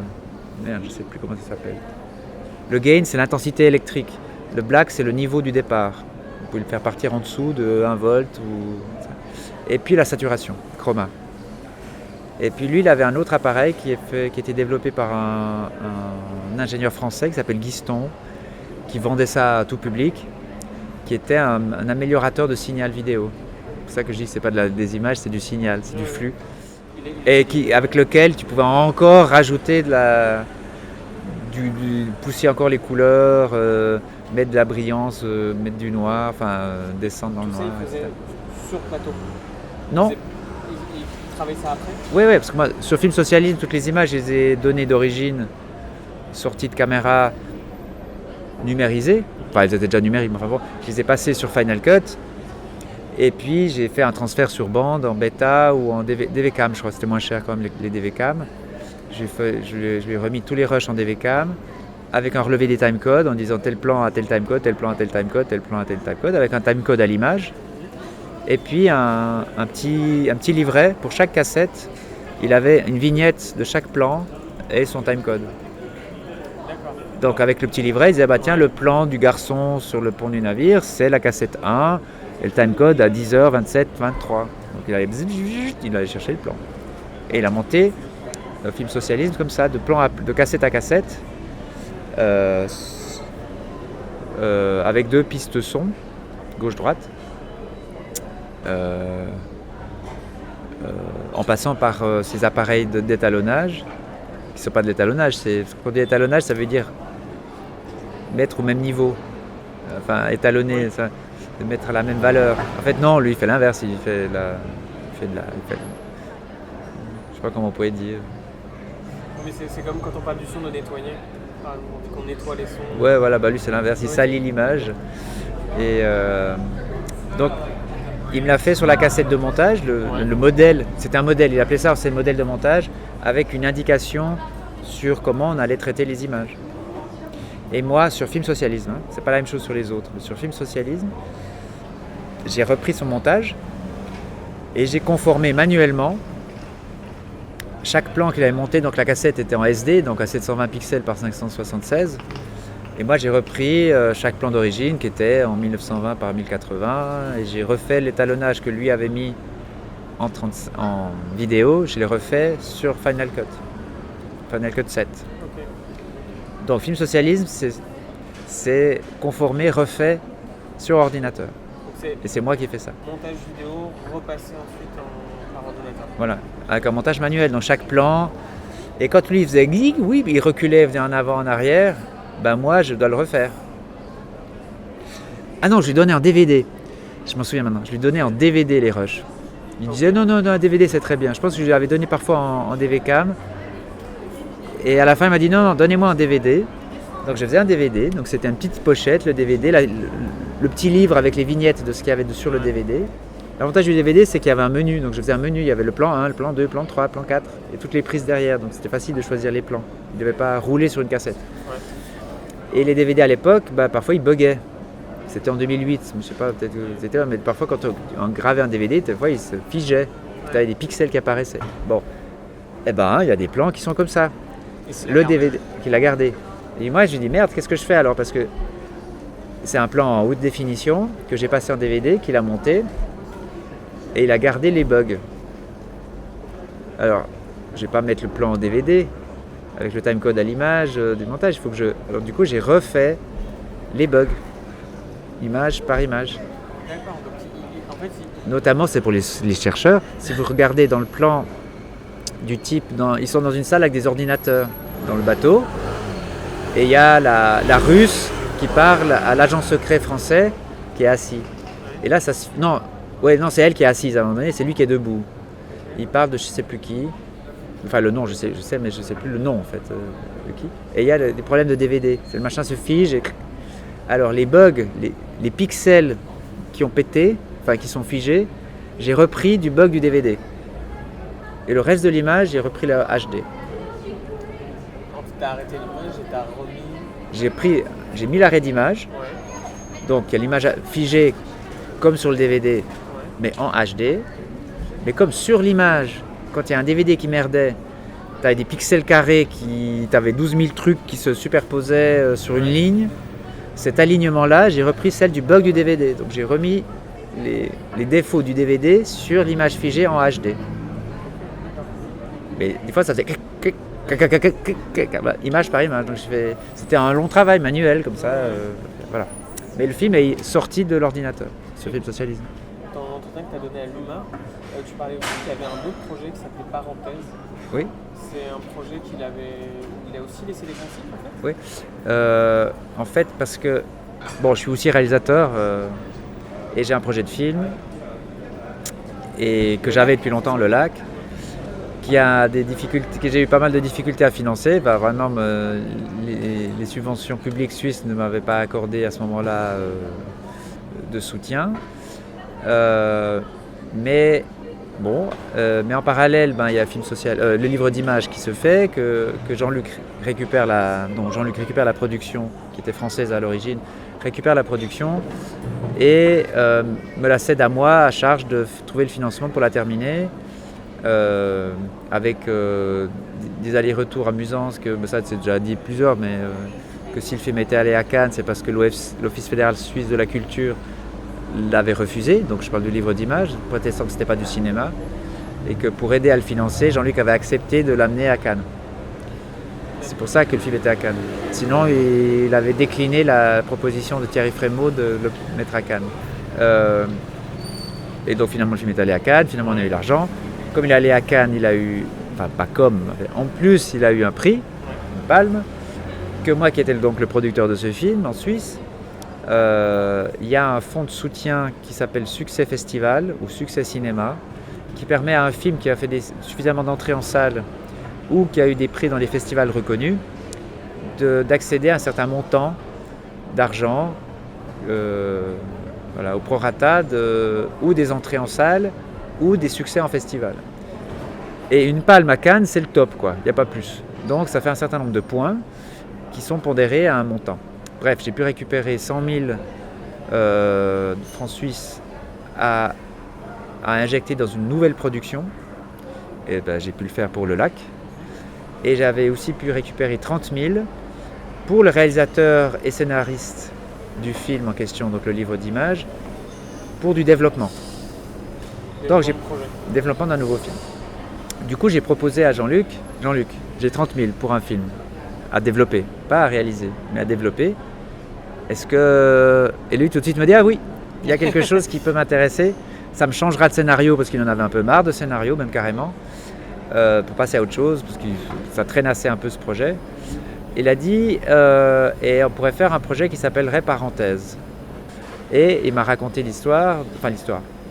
Merde, je sais plus comment ça s'appelle. Le gain, c'est l'intensité électrique. Le black, c'est le niveau du départ. Vous pouvez le faire partir en dessous de 1 volt. Et puis la saturation, chroma. Et puis lui, il avait un autre appareil qui était développé par un ingénieur français qui s'appelle Guiston, qui vendait ça à tout public, qui était un améliorateur de signal vidéo. C'est ça que je dis que c'est pas des images, c'est du signal, c'est du flux. Et avec lequel tu pouvais encore rajouter pousser encore les couleurs, mettre de la brillance, mettre du noir, enfin descendre dans le noir. Il faisait sur plateau? Non. Il travaille ça après? Oui, parce que moi, sur Film Socialisme, toutes les images, je les ai données d'origine, sorties de caméra numérisées. Enfin, elles étaient déjà numériques, mais enfin bon, je les ai passées sur Final Cut. Et puis j'ai fait un transfert sur bande en bêta ou en DVCam, je crois que c'était moins cher quand même les DVCam. Je lui ai remis tous les rushs en DVCam avec un relevé des timecodes en disant tel plan a tel timecode, tel plan a tel timecode, tel plan a tel timecode, avec un timecode à l'image. Et puis un petit livret pour chaque cassette. Il avait une vignette de chaque plan et son timecode. Donc avec le petit livret, il disait tiens, le plan du garçon sur le pont du navire, c'est la cassette 1. Et le timecode à 10h27, 23. Donc il allait chercher le plan. Et il a monté le Film Socialisme comme ça, de cassette à cassette, avec 2 pistes son, gauche-droite, en passant par ces appareils d'étalonnage, qui ne sont pas de l'étalonnage. Quand on dit étalonnage, ça veut dire mettre au même niveau, enfin étalonner. Ça, de mettre à la même valeur. En fait, non, lui, il fait l'inverse. Je sais pas comment on pourrait dire. Mais c'est comme quand on parle du son de nettoyer. Qu'on nettoie les sons. Ouais, voilà, lui, c'est l'inverse. Il salit l'image. Et donc, il me l'a fait sur la cassette de montage. Le modèle, c'était un modèle. Il appelait ça, c'est le modèle de montage, avec une indication sur comment on allait traiter les images. Et moi, sur Film Socialisme, c'est pas la même chose sur les autres, mais sur Film Socialisme, j'ai repris son montage et j'ai conformé manuellement chaque plan qu'il avait monté. Donc la cassette était en SD, donc à 720 pixels par 576. Et moi, j'ai repris chaque plan d'origine qui était en 1920 par 1080 et j'ai refait l'étalonnage que lui avait mis en vidéo, je l'ai refait sur Final Cut 7. Donc Film Socialisme, c'est conformé, refait sur ordinateur. Et c'est moi qui ai fait ça. Montage vidéo, repassé ensuite par ordinateur. Voilà, avec un montage manuel, dans chaque plan. Et quand lui il faisait glig, oui, il reculait, venait en avant, en arrière, moi je dois le refaire. Ah non, je lui donnais en DVD. Je m'en souviens maintenant. Je lui donnais en DVD les rushs. Il disait non, un DVD c'est très bien. Je pense que je lui avais donné parfois en DV-Cam. Et à la fin, il m'a dit non, donnez-moi un DVD. Donc je faisais un DVD. Donc c'était une petite pochette, le DVD, le petit livre avec les vignettes de ce qu'il y avait sur le DVD. L'avantage du DVD, c'est qu'il y avait un menu. Donc je faisais un menu, il y avait le plan 1, le plan 2, le plan 3, le plan 4 et toutes les prises derrière. Donc c'était facile de choisir les plans. Il ne devait pas rouler sur une cassette. Ouais. Et les DVD à l'époque, parfois ils buguaient. C'était en 2008, je ne sais pas, peut-être que c'était, mais parfois quand on gravait un DVD, des fois il se figeait. Tu avais des pixels qui apparaissaient. Bon, il y a des plans qui sont comme ça. Le DVD qu'il a gardé. Et moi je lui dis merde, qu'est-ce que je fais alors? Parce que c'est un plan en haute définition que j'ai passé en DVD, qu'il a monté. Et il a gardé les bugs. Alors, je ne vais pas mettre le plan en DVD avec le timecode à l'image du montage. Il faut que je. Alors du coup, j'ai refait les bugs, image par image. D'accord. Donc, en fait, notamment, c'est pour les chercheurs. Si vous regardez dans le plan du type, ils sont dans une salle avec des ordinateurs dans le bateau, et il y a la Russe qui parle à l'agent secret français qui est assis. Et là, ça non. Ouais, non, c'est elle qui est assise à un moment donné, c'est lui qui est debout. Il parle de je sais plus qui. Enfin, le nom, je sais, mais je sais plus le nom en fait de qui. Et il y a des problèmes de DVD. Le machin se fige. Alors, les bugs, les pixels qui ont pété, enfin qui sont figés, j'ai repris du bug du DVD. Et le reste de l'image, j'ai repris la HD. Quand tu as arrêté l'image et tu as remis. J'ai mis l'arrêt d'image. Ouais. Donc, il y a l'image figée comme sur le DVD. Mais en HD, mais comme sur l'image, quand il y a un DVD qui merdait, tu avais des pixels carrés, tu avais 12 000 trucs qui se superposaient sur une ligne, cet alignement-là, j'ai repris celle du bug du DVD. Donc j'ai remis les défauts du DVD sur l'image figée en HD. Mais des fois ça faisait image par image. Donc c'était un long travail manuel comme ça. Voilà. Mais le film est sorti de l'ordinateur, ce film Socialisme. Que tu as donné à l'UMA, tu parlais aussi qu'il y avait un autre projet qui s'appelait Parenthèse. Oui. C'est un projet où il a aussi laissé des consignes en fait. Oui. En fait, parce que je suis aussi réalisateur et j'ai un projet de film et que j'avais depuis longtemps, Le Lac, qui a des difficultés, que j'ai eu pas mal de difficultés à financer. Vraiment, les subventions publiques suisses ne m'avaient pas accordé à ce moment-là de soutien. Mais en parallèle, il y a Film Social, le livre d'images qui se fait, que Jean-Luc récupère la production, qui était française à l'origine, récupère la production et me la cède à moi à charge de trouver le financement pour la terminer, avec des allers-retours amusants, que ça c'est déjà dit plusieurs, mais que si le film était allé à Cannes, c'est parce que l'Office fédéral suisse de la culture l'avait refusé, donc je parle du livre d'images, prétextant que ce n'était pas du cinéma, et que pour aider à le financer, Jean-Luc avait accepté de l'amener à Cannes. C'est pour ça que le film était à Cannes. Sinon, il avait décliné la proposition de Thierry Frémaux de le mettre à Cannes. Et donc finalement, le film est allé à Cannes, finalement on a eu l'argent. Comme il est allé à Cannes, il a eu, en plus il a eu un prix, une palme, que moi qui étais donc le producteur de ce film en Suisse. Il y a un fonds de soutien qui s'appelle Succès Festival ou Succès Cinéma, qui permet à un film qui a fait suffisamment d'entrées en salle ou qui a eu des prix dans les festivals reconnus d'accéder à un certain montant d'argent au prorata ou des entrées en salle ou des succès en festival. Et une palme à Cannes, c'est le top, il n'y a pas plus. Donc ça fait un certain nombre de points qui sont pondérés à un montant. Bref, j'ai pu récupérer 100 000 francs suisses à injecter dans une nouvelle production. Et j'ai pu le faire pour Le Lac. Et j'avais aussi pu récupérer 30 000 pour le réalisateur et scénariste du film en question, donc le livre d'images, pour du développement. Donc développement d'un nouveau film. Du coup, j'ai proposé à Jean-Luc, j'ai 30 000 pour un film à développer, pas à réaliser, mais à développer. Et lui tout de suite me dit ah oui, il y a quelque chose qui peut m'intéresser, ça me changera de scénario parce qu'il en avait un peu marre de scénario, même carrément, pour passer à autre chose, parce que ça traînassait un peu ce projet. Il a dit et on pourrait faire un projet qui s'appellerait Parenthèse. Et il m'a raconté l'histoire,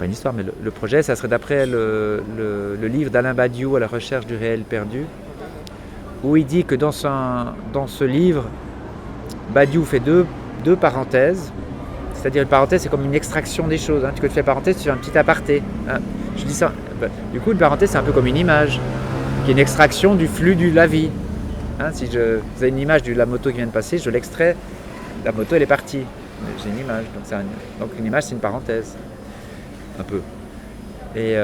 pas une histoire, mais le projet, ça serait d'après le livre d'Alain Badiou, À la recherche du réel perdu, où il dit que dans ce livre, Badiou fait deux parenthèses. C'est-à-dire une parenthèse, c'est comme une extraction des choses. Hein. Tu fais parenthèse, tu fais un petit aparté. Hein. Je dis ça. Du coup, une parenthèse, c'est un peu comme une image, qui est une extraction du flux de la vie. Hein, si vous avez une image de la moto qui vient de passer, je l'extrais. La moto, elle est partie. J'ai une image. Donc une image, c'est une parenthèse. Un peu. Et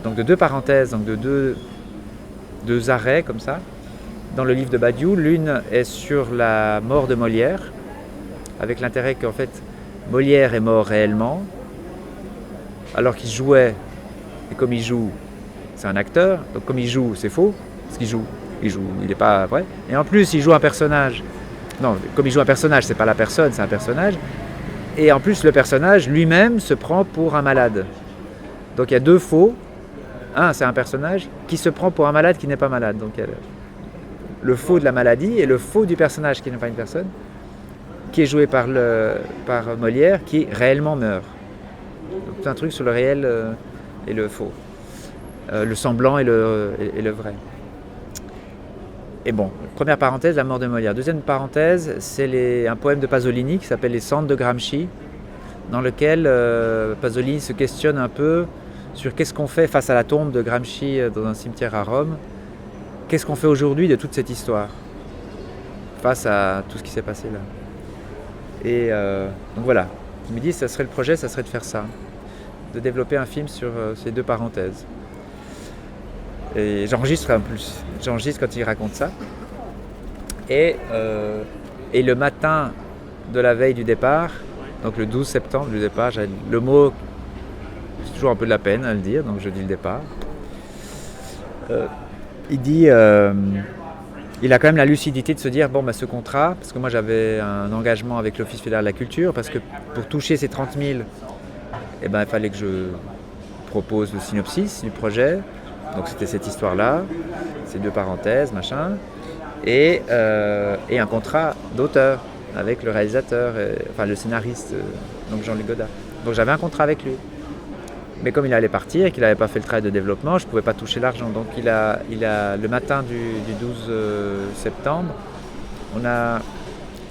donc de deux parenthèses, donc de deux arrêts comme ça. Dans le livre de Badiou, l'une est sur la mort de Molière, avec l'intérêt qu'en fait, Molière est mort réellement, alors qu'il jouait, et comme il joue, c'est un acteur, donc comme il joue, c'est faux, parce qu'il joue, il n'est pas vrai. Et en plus, il joue un personnage. Non, comme il joue un personnage, c'est pas la personne, c'est un personnage. Et en plus, le personnage lui-même se prend pour un malade. Donc il y a deux faux. Un, c'est un personnage qui se prend pour un malade qui n'est pas malade. Donc il y a le faux de la maladie et le faux du personnage qui n'est pas une personne, qui est joué par Molière, qui réellement meurt. Donc, c'est un truc sur le réel et le faux. Le semblant et le vrai. Et bon, première parenthèse, la mort de Molière. Deuxième parenthèse, c'est un poème de Pasolini qui s'appelle Les Cendres de Gramsci, dans lequel Pasolini se questionne un peu sur qu'est-ce qu'on fait face à la tombe de Gramsci dans un cimetière à Rome. Qu'est-ce qu'on fait aujourd'hui de toute cette histoire face à tout ce qui s'est passé là. Et donc voilà, il me dit ça serait le projet, ça serait de faire ça, de développer un film sur ces deux parenthèses. Et j'enregistre en plus, j'enregistre quand il raconte ça. Et le matin de la veille du départ, donc le 12 septembre du départ, j'ai le mot, j'ai toujours un peu de la peine à le dire, donc je dis le départ. Il dit, il a quand même la lucidité de se dire, bon, ce contrat, parce que moi j'avais un engagement avec l'Office fédéral de la culture, parce que pour toucher ces 30 000, il fallait que je propose le synopsis du projet. Donc c'était cette histoire-là, ces deux parenthèses, machin, et un contrat d'auteur avec le réalisateur, le scénariste, donc Jean-Luc Godard. Donc j'avais un contrat avec lui. Mais comme il allait partir et qu'il n'avait pas fait le travail de développement, je ne pouvais pas toucher l'argent. Donc il a le matin du 12 septembre, on a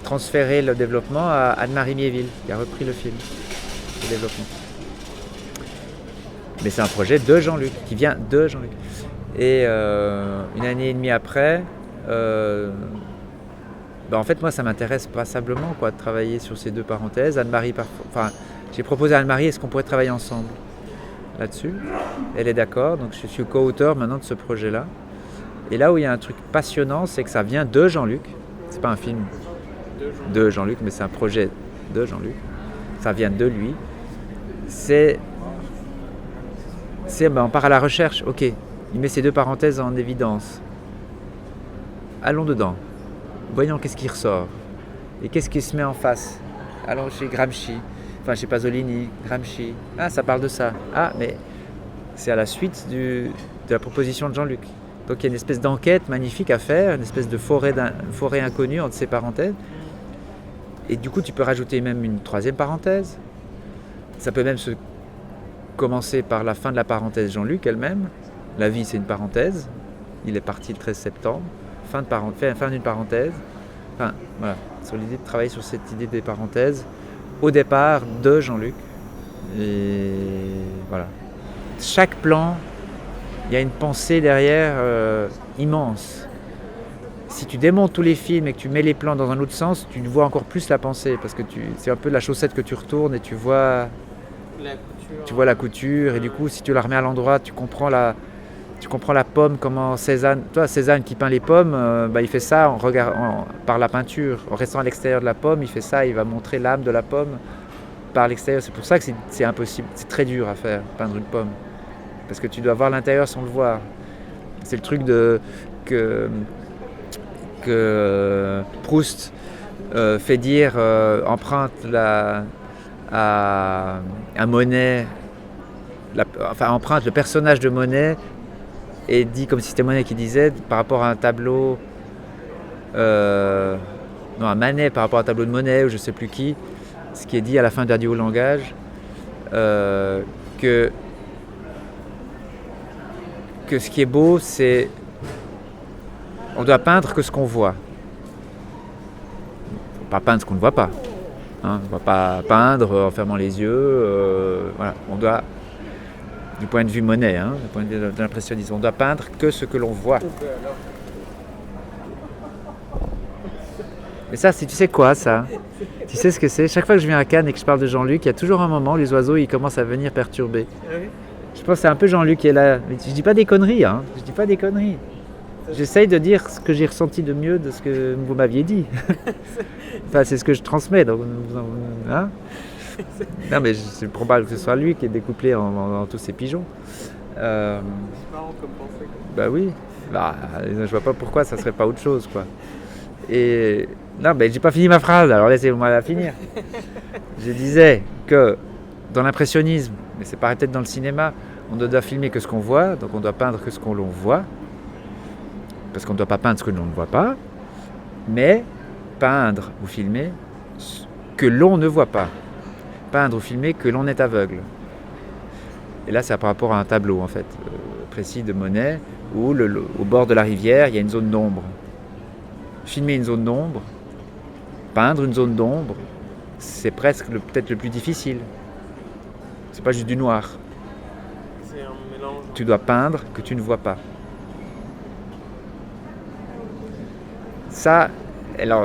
transféré le développement à Anne-Marie Miéville, qui a repris le film, le développement. Mais c'est un projet de Jean-Luc, qui vient de Jean-Luc. Et une année et demie après, en fait, moi, ça m'intéresse passablement de travailler sur ces deux parenthèses. Anne-Marie, j'ai proposé à Anne-Marie, est-ce qu'on pourrait travailler ensemble là-dessus? Elle est d'accord, donc je suis co-auteur maintenant de ce projet-là. Et là où il y a un truc passionnant, c'est que ça vient de Jean-Luc. C'est pas un film de Jean-Luc, mais c'est un projet de Jean-Luc. Ça vient de lui. On part à la recherche, ok, il met ces deux parenthèses en évidence. Allons dedans, voyons qu'est-ce qui ressort. Et qu'est-ce qui se met en face? Allons chez Gramsci, chez Pasolini, Gramsci. Ah, ça parle de ça. Ah, mais c'est à la suite de la proposition de Jean-Luc. Donc il y a une espèce d'enquête magnifique à faire, une espèce de forêt inconnue entre ces parenthèses. Et du coup, tu peux rajouter même une troisième parenthèse. Ça peut même commencer par la fin de la parenthèse Jean-Luc elle-même. La vie, c'est une parenthèse. Il est parti le 13 septembre. Fin d'une parenthèse. Voilà. Sur l'idée de travailler sur cette idée des parenthèses au départ de Jean-Luc. Et voilà. Chaque plan, il y a une pensée derrière immense. Si tu démontes tous les films et que tu mets les plans dans un autre sens, tu vois encore plus la pensée. Parce que c'est un peu la chaussette que tu retournes et tu vois la couture. Et du coup, si tu la remets à l'endroit, tu comprends la pomme, comment Cézanne qui peint les pommes, il fait ça par la peinture. En restant à l'extérieur de la pomme, il fait ça, il va montrer l'âme de la pomme par l'extérieur. C'est pour ça que c'est impossible, c'est très dur à faire, peindre une pomme. Parce que tu dois voir l'intérieur sans le voir. C'est le truc que Proust fait dire, emprunte à Monet, emprunte le personnage de Monet et dit comme si c'était Monet qui disait par rapport à un tableau, à Manet par rapport à un tableau de Monet ou je sais plus qui, ce qui est dit à la fin d'Adieu au langage, que ce qui est beau, c'est... On doit peindre que ce qu'on voit. Pas peindre ce qu'on ne voit pas. On ne va pas peindre en fermant les yeux. Voilà. On doit, du point de vue Monet, du point de vue de l'impressionnisme, on doit peindre que ce que l'on voit. Mais ça, tu sais quoi, ça? Tu sais ce que c'est? Chaque fois que je viens à Cannes et que je parle de Jean-Luc, il y a toujours un moment où les oiseaux ils commencent à venir perturber. Je pense que c'est un peu Jean-Luc qui est là. Mais je dis pas des conneries, Je dis pas des conneries. J'essaye de dire ce que j'ai ressenti de mieux de ce que vous m'aviez dit. Enfin, c'est ce que je transmets. Donc, non, mais c'est probable que ce soit lui qui est découplé en tous ces pigeons. C'est marrant comme pensée. Bah oui. Je vois pas pourquoi ça serait pas autre chose, quoi. Et non, mais j'ai pas fini ma phrase. Alors laissez-moi la finir. Je disais que dans l'impressionnisme, mais c'est pareil peut-être dans le cinéma, on ne doit filmer que ce qu'on voit, donc on doit peindre que ce qu'on voit. Parce qu'on ne doit pas peindre ce que l'on ne voit pas, mais peindre ou filmer que l'on ne voit pas. Peindre ou filmer que l'on est aveugle. Et là, c'est par rapport à un tableau, en fait, précis de Monet, où au bord de la rivière, il y a une zone d'ombre. Filmer une zone d'ombre, peindre une zone d'ombre, c'est presque peut-être le plus difficile. C'est pas juste du noir. C'est un mélange. Tu dois peindre que tu ne vois pas. Ça, alors,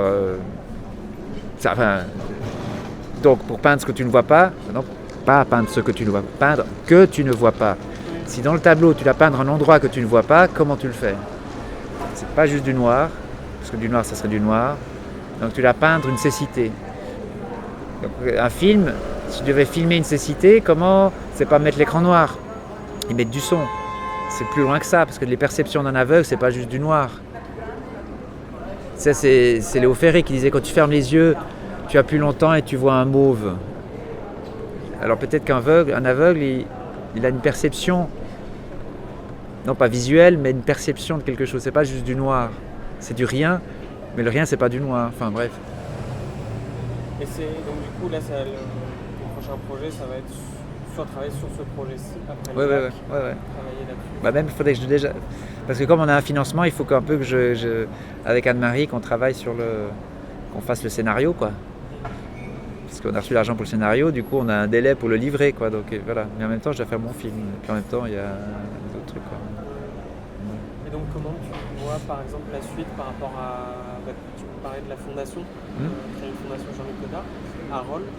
donc pour peindre ce que tu ne vois pas, non, pas peindre ce que tu ne vois pas, peindre que tu ne vois pas. Si dans le tableau tu dois peindre un endroit que tu ne vois pas, comment tu le fais? C'est pas juste du noir, parce que du noir ça serait du noir, donc tu dois peindre une cécité. Donc, un film, si tu devais filmer une cécité, comment? C'est pas mettre l'écran noir, et mettre du son. C'est plus loin que ça, parce que les perceptions d'un aveugle, c'est pas juste du noir. Ça, c'est Léo Ferré qui disait quand tu fermes les yeux, tu appuies longtemps et tu vois un mauve. Alors peut-être qu'un aveugle, il a une perception, non pas visuelle, mais une perception de quelque chose. C'est pas juste du noir, c'est du rien, mais le rien c'est pas du noir. Enfin bref. Et c'est donc du coup là, le prochain projet, ça va être soit travailler sur ce projet-ci après Ouais. travailler là-dessus. Bah même il faudrait que je déjà, parce que comme on a un financement, il faut qu'un peu que je avec Anne-Marie qu'on travaille sur qu'on fasse le scénario, quoi. Parce qu'on a reçu l'argent pour le scénario, du coup on a un délai pour le livrer, quoi. Donc voilà. Mais en même temps, je dois faire mon film. Et puis en même temps, il y a d'autres trucs, quoi. Et donc comment tu vois par exemple la suite par rapport à... tu parlais de la fondation, créer une fondation Jean-Luc Godard à Rolles.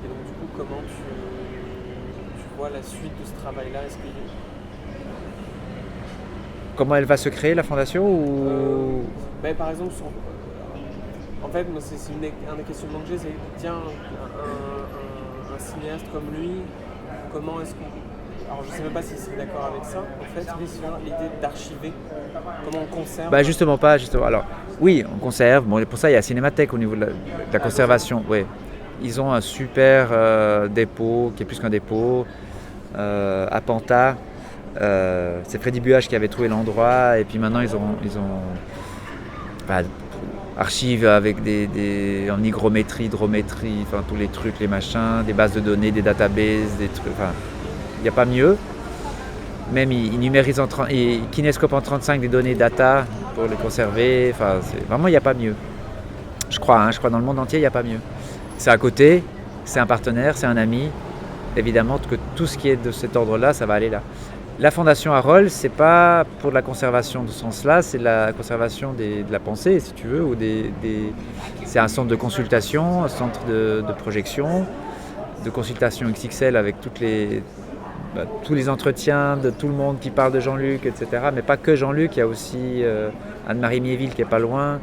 Et donc du coup comment tu vois la suite de ce travail-là? Comment elle va se créer, la fondation ou... Par exemple, en fait, moi, c'est un des questionnements que j'ai, c'est tiens, un cinéaste comme lui, comment est-ce qu'on... Alors je ne sais même pas s'il serait d'accord avec ça, en fait, l'idée d'archiver, comment on conserve... Justement pas, justement. Alors, oui, on conserve. Bon, pour ça, il y a Cinémathèque au niveau de la conservation. Oui. Ils ont un super dépôt, qui est plus qu'un dépôt, à Panta. C'est Freddy Buach qui avait trouvé l'endroit, et puis maintenant ils ont archives avec en hygrométrie, hydrométrie, enfin tous les trucs, les machins, des bases de données, des databases, des trucs, enfin il n'y a pas mieux. Même ils numérisent ils kinéscopent en 35 des données data pour les conserver, enfin vraiment il n'y a pas mieux. Je crois dans le monde entier il n'y a pas mieux. C'est à côté, c'est un partenaire, c'est un ami. Évidemment que tout ce qui est de cet ordre-là, ça va aller là. La fondation à Rolles, c'est pas pour la conservation de ce sens-là, c'est la conservation de la pensée, si tu veux, ou c'est un centre de consultation, un centre de projection, de consultation XXL avec tous les entretiens de tout le monde qui parle de Jean-Luc, etc. Mais pas que Jean-Luc, il y a aussi Anne-Marie Miéville qui est pas loin,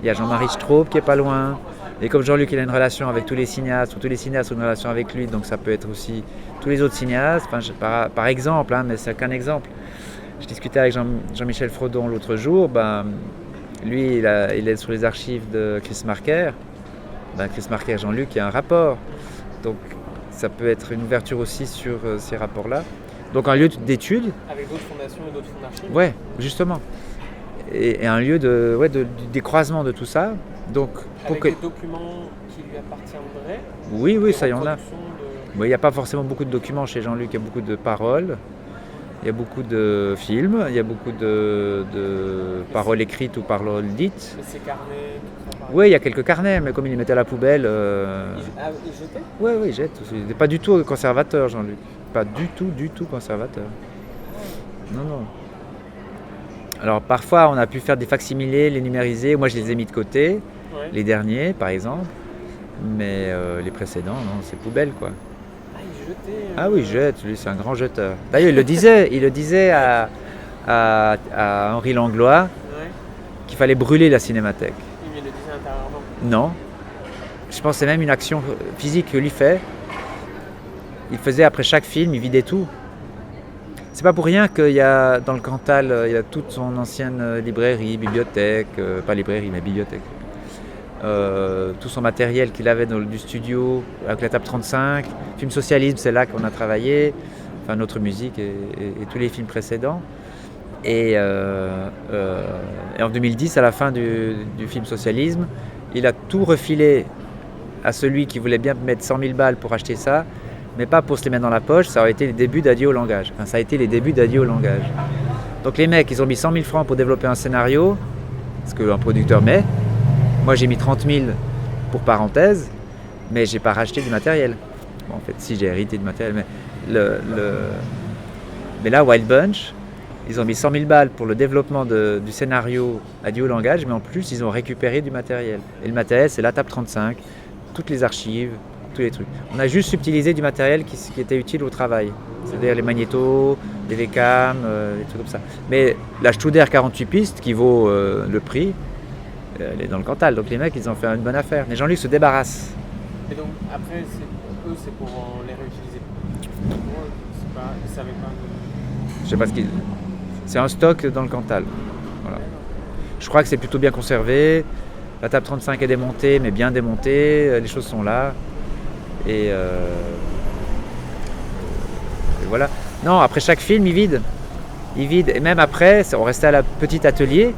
il y a Jean-Marie Straub qui est pas loin. Et comme Jean-Luc il a une relation avec tous les cinéastes, ou tous les cinéastes ont une relation avec lui, donc ça peut être aussi tous les autres cinéastes, par exemple, mais c'est qu'un exemple. Je discutais avec Jean-Michel Frodon l'autre jour, lui il est sur les archives de Chris Marker. Chris Marker, Jean-Luc, il y a un rapport. Donc ça peut être une ouverture aussi sur ces rapports-là. Donc un lieu d'étude. Avec d'autres fondations et d'autres fonds d'archives. Ouais, justement. Et un lieu des croisements de tout ça. Donc, avec des documents qui lui appartiendraient. Oui, ça y en a. il n'y a pas forcément beaucoup de documents chez Jean-Luc, il y a beaucoup de paroles, il y a beaucoup de films, il y a beaucoup de paroles écrites ou paroles dites. Mais ces carnets, tout ça. Oui, il y a quelques carnets, mais comme il les mettait à la poubelle. Il jetait? Oui, il jette. Il n'est pas du tout conservateur, Jean-Luc. Pas du tout conservateur. Non, non. Alors parfois, on a pu faire des facsimilés, les numériser. Moi, je les ai mis de côté, les derniers, par exemple. Mais les précédents, non, c'est poubelle, quoi. Ah, il jetait. Ah oui, il jette. Lui, c'est un grand jeteur. D'ailleurs, il le disait à Henri Langlois qu'il fallait brûler la cinémathèque. Oui, mais il le disait intérieurement. Non. Je pense que c'est même une action physique que lui fait. Il faisait après chaque film, il vidait tout. C'est pas pour rien qu'il y a dans le Cantal, il y a toute son ancienne librairie, bibliothèque, pas librairie mais bibliothèque. Tout son matériel qu'il avait du studio avec la table 35, film socialisme, c'est là qu'on a travaillé, enfin notre musique et tous les films précédents. Et en 2010, à la fin du film socialisme, il a tout refilé à celui qui voulait bien mettre 100 000 balles pour acheter ça, mais pas pour se les mettre dans la poche. Ça aurait été les débuts d'Adieu au langage. Enfin, ça a été les débuts d'Adieu au langage. Donc les mecs, ils ont mis 100 000 francs pour développer un scénario, ce qu'un producteur met. Moi, j'ai mis 30 000 pour parenthèse, mais j'ai pas racheté du matériel. Bon, en fait, si, j'ai hérité du matériel, mais là, Wild Bunch, ils ont mis 100 000 balles pour le développement du scénario Adieu au langage, mais en plus, ils ont récupéré du matériel. Et le matériel, c'est la table 35, toutes les archives, tous les trucs. On a juste subtilisé du matériel qui était utile au travail. C'est-à-dire les magnétos, les VCAM, des trucs comme ça. Mais la Studer 48 pistes, qui vaut le prix, elle est dans le Cantal. Donc les mecs, ils ont fait une bonne affaire. Mais Jean-Luc se débarrasse. Et donc, après, eux, c'est pour les réutiliser. Moi, ils ne savaient pas. Je sais pas ce qu'ils... C'est un stock dans le Cantal. Voilà. Je crois que c'est plutôt bien conservé. La table 35 est démontée, mais bien démontée. Les choses sont là. Et voilà. Non, après chaque film, il vide. Et même après, on restait à la petite atelier.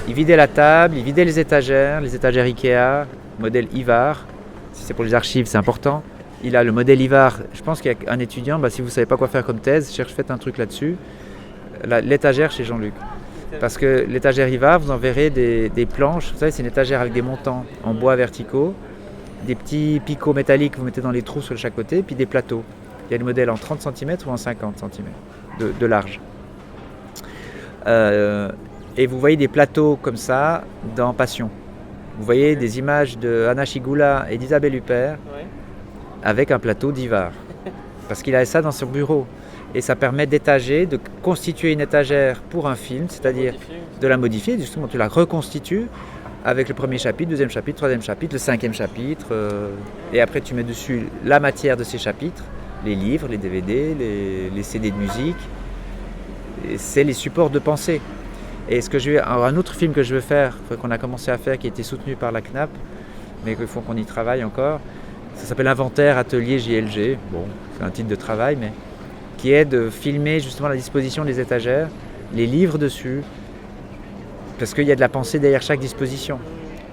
Il vidait la table, il vidait les étagères Ikea, modèle Ivar. Si c'est pour les archives, c'est important. Il a le modèle Ivar. Je pense qu'il y a un étudiant, si vous ne savez pas quoi faire comme thèse, faites un truc là-dessus. L'étagère chez Jean-Luc. Parce que l'étagère Ivar, vous en verrez des planches. Vous savez, c'est une étagère avec des montants en bois verticaux, des petits picots métalliques que vous mettez dans les trous sur chaque côté, puis des plateaux. Il y a le modèle en 30 cm ou en 50 cm de large. Et vous voyez des plateaux comme ça dans Passion. Vous voyez des images de Anna Chigula et d'Isabelle Huppert avec un plateau d'Ivar. Parce qu'il a ça dans son bureau. Et ça permet d'étager, de constituer une étagère pour un film, c'est-à-dire de la modifier. Justement, tu la reconstitues avec le premier chapitre, deuxième chapitre, troisième chapitre, le cinquième chapitre. Et après, tu mets dessus la matière de ces chapitres, les livres, les DVD, les CD de musique. Et c'est les supports de pensée. Et un autre film que je veux faire, qu'on a commencé à faire, qui a été soutenu par la CNAP, mais qu'il faut qu'on y travaille encore, ça s'appelle Inventaire Atelier JLG. Bon, c'est un titre de travail, mais qui est de filmer justement la disposition des étagères, les livres dessus, parce qu'il y a de la pensée derrière chaque disposition.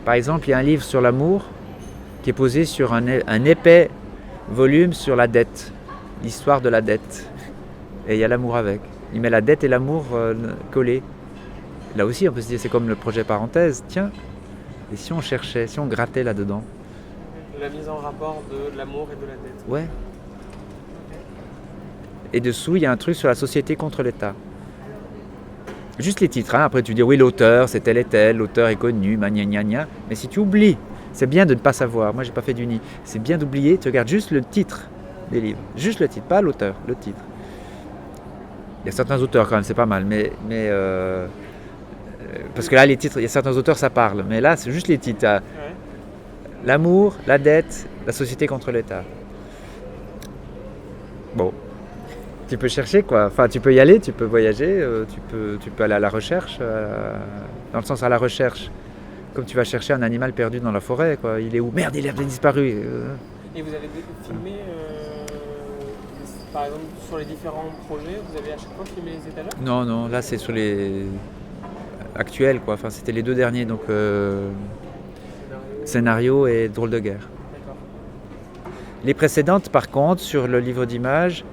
Par exemple, il y a un livre sur l'amour qui est posé sur un épais volume sur la dette, l'histoire de la dette. Et il y a l'amour avec. Il met la dette et l'amour collés. Là aussi, on peut se dire, c'est comme le projet parenthèse. Tiens, et si on cherchait, si on grattait là-dedans? La mise en rapport de l'amour et de la dette. Ouais. Et dessous, il y a un truc sur la société contre l'État. Juste les titres, hein. Après tu dis oui, l'auteur, c'est tel et tel, l'auteur est connu, gna gna gna. Mais si tu oublies, c'est bien de ne pas savoir. Moi, j'ai pas fait d'uni. C'est bien d'oublier, tu regardes juste le titre des livres. Juste le titre, pas l'auteur, le titre. Il y a certains auteurs quand même, c'est pas mal, mais parce que là, les titres, il y a certains auteurs, ça parle. Mais là, c'est juste les titres. Ouais. L'amour, la dette, la société contre l'État. Bon. Tu peux chercher quoi, enfin tu peux y aller, tu peux voyager, tu peux aller à la recherche, dans le sens à la recherche, comme tu vas chercher un animal perdu dans la forêt quoi, il est où? Merde, il a disparu. Et vous avez filmé, par exemple sur les différents projets, vous avez à chaque fois filmé les étagères? Non, là c'est sur les actuels quoi, enfin c'était les deux derniers, donc scénario et drôle de guerre. D'accord. Les précédentes, par contre, sur le livre d'images,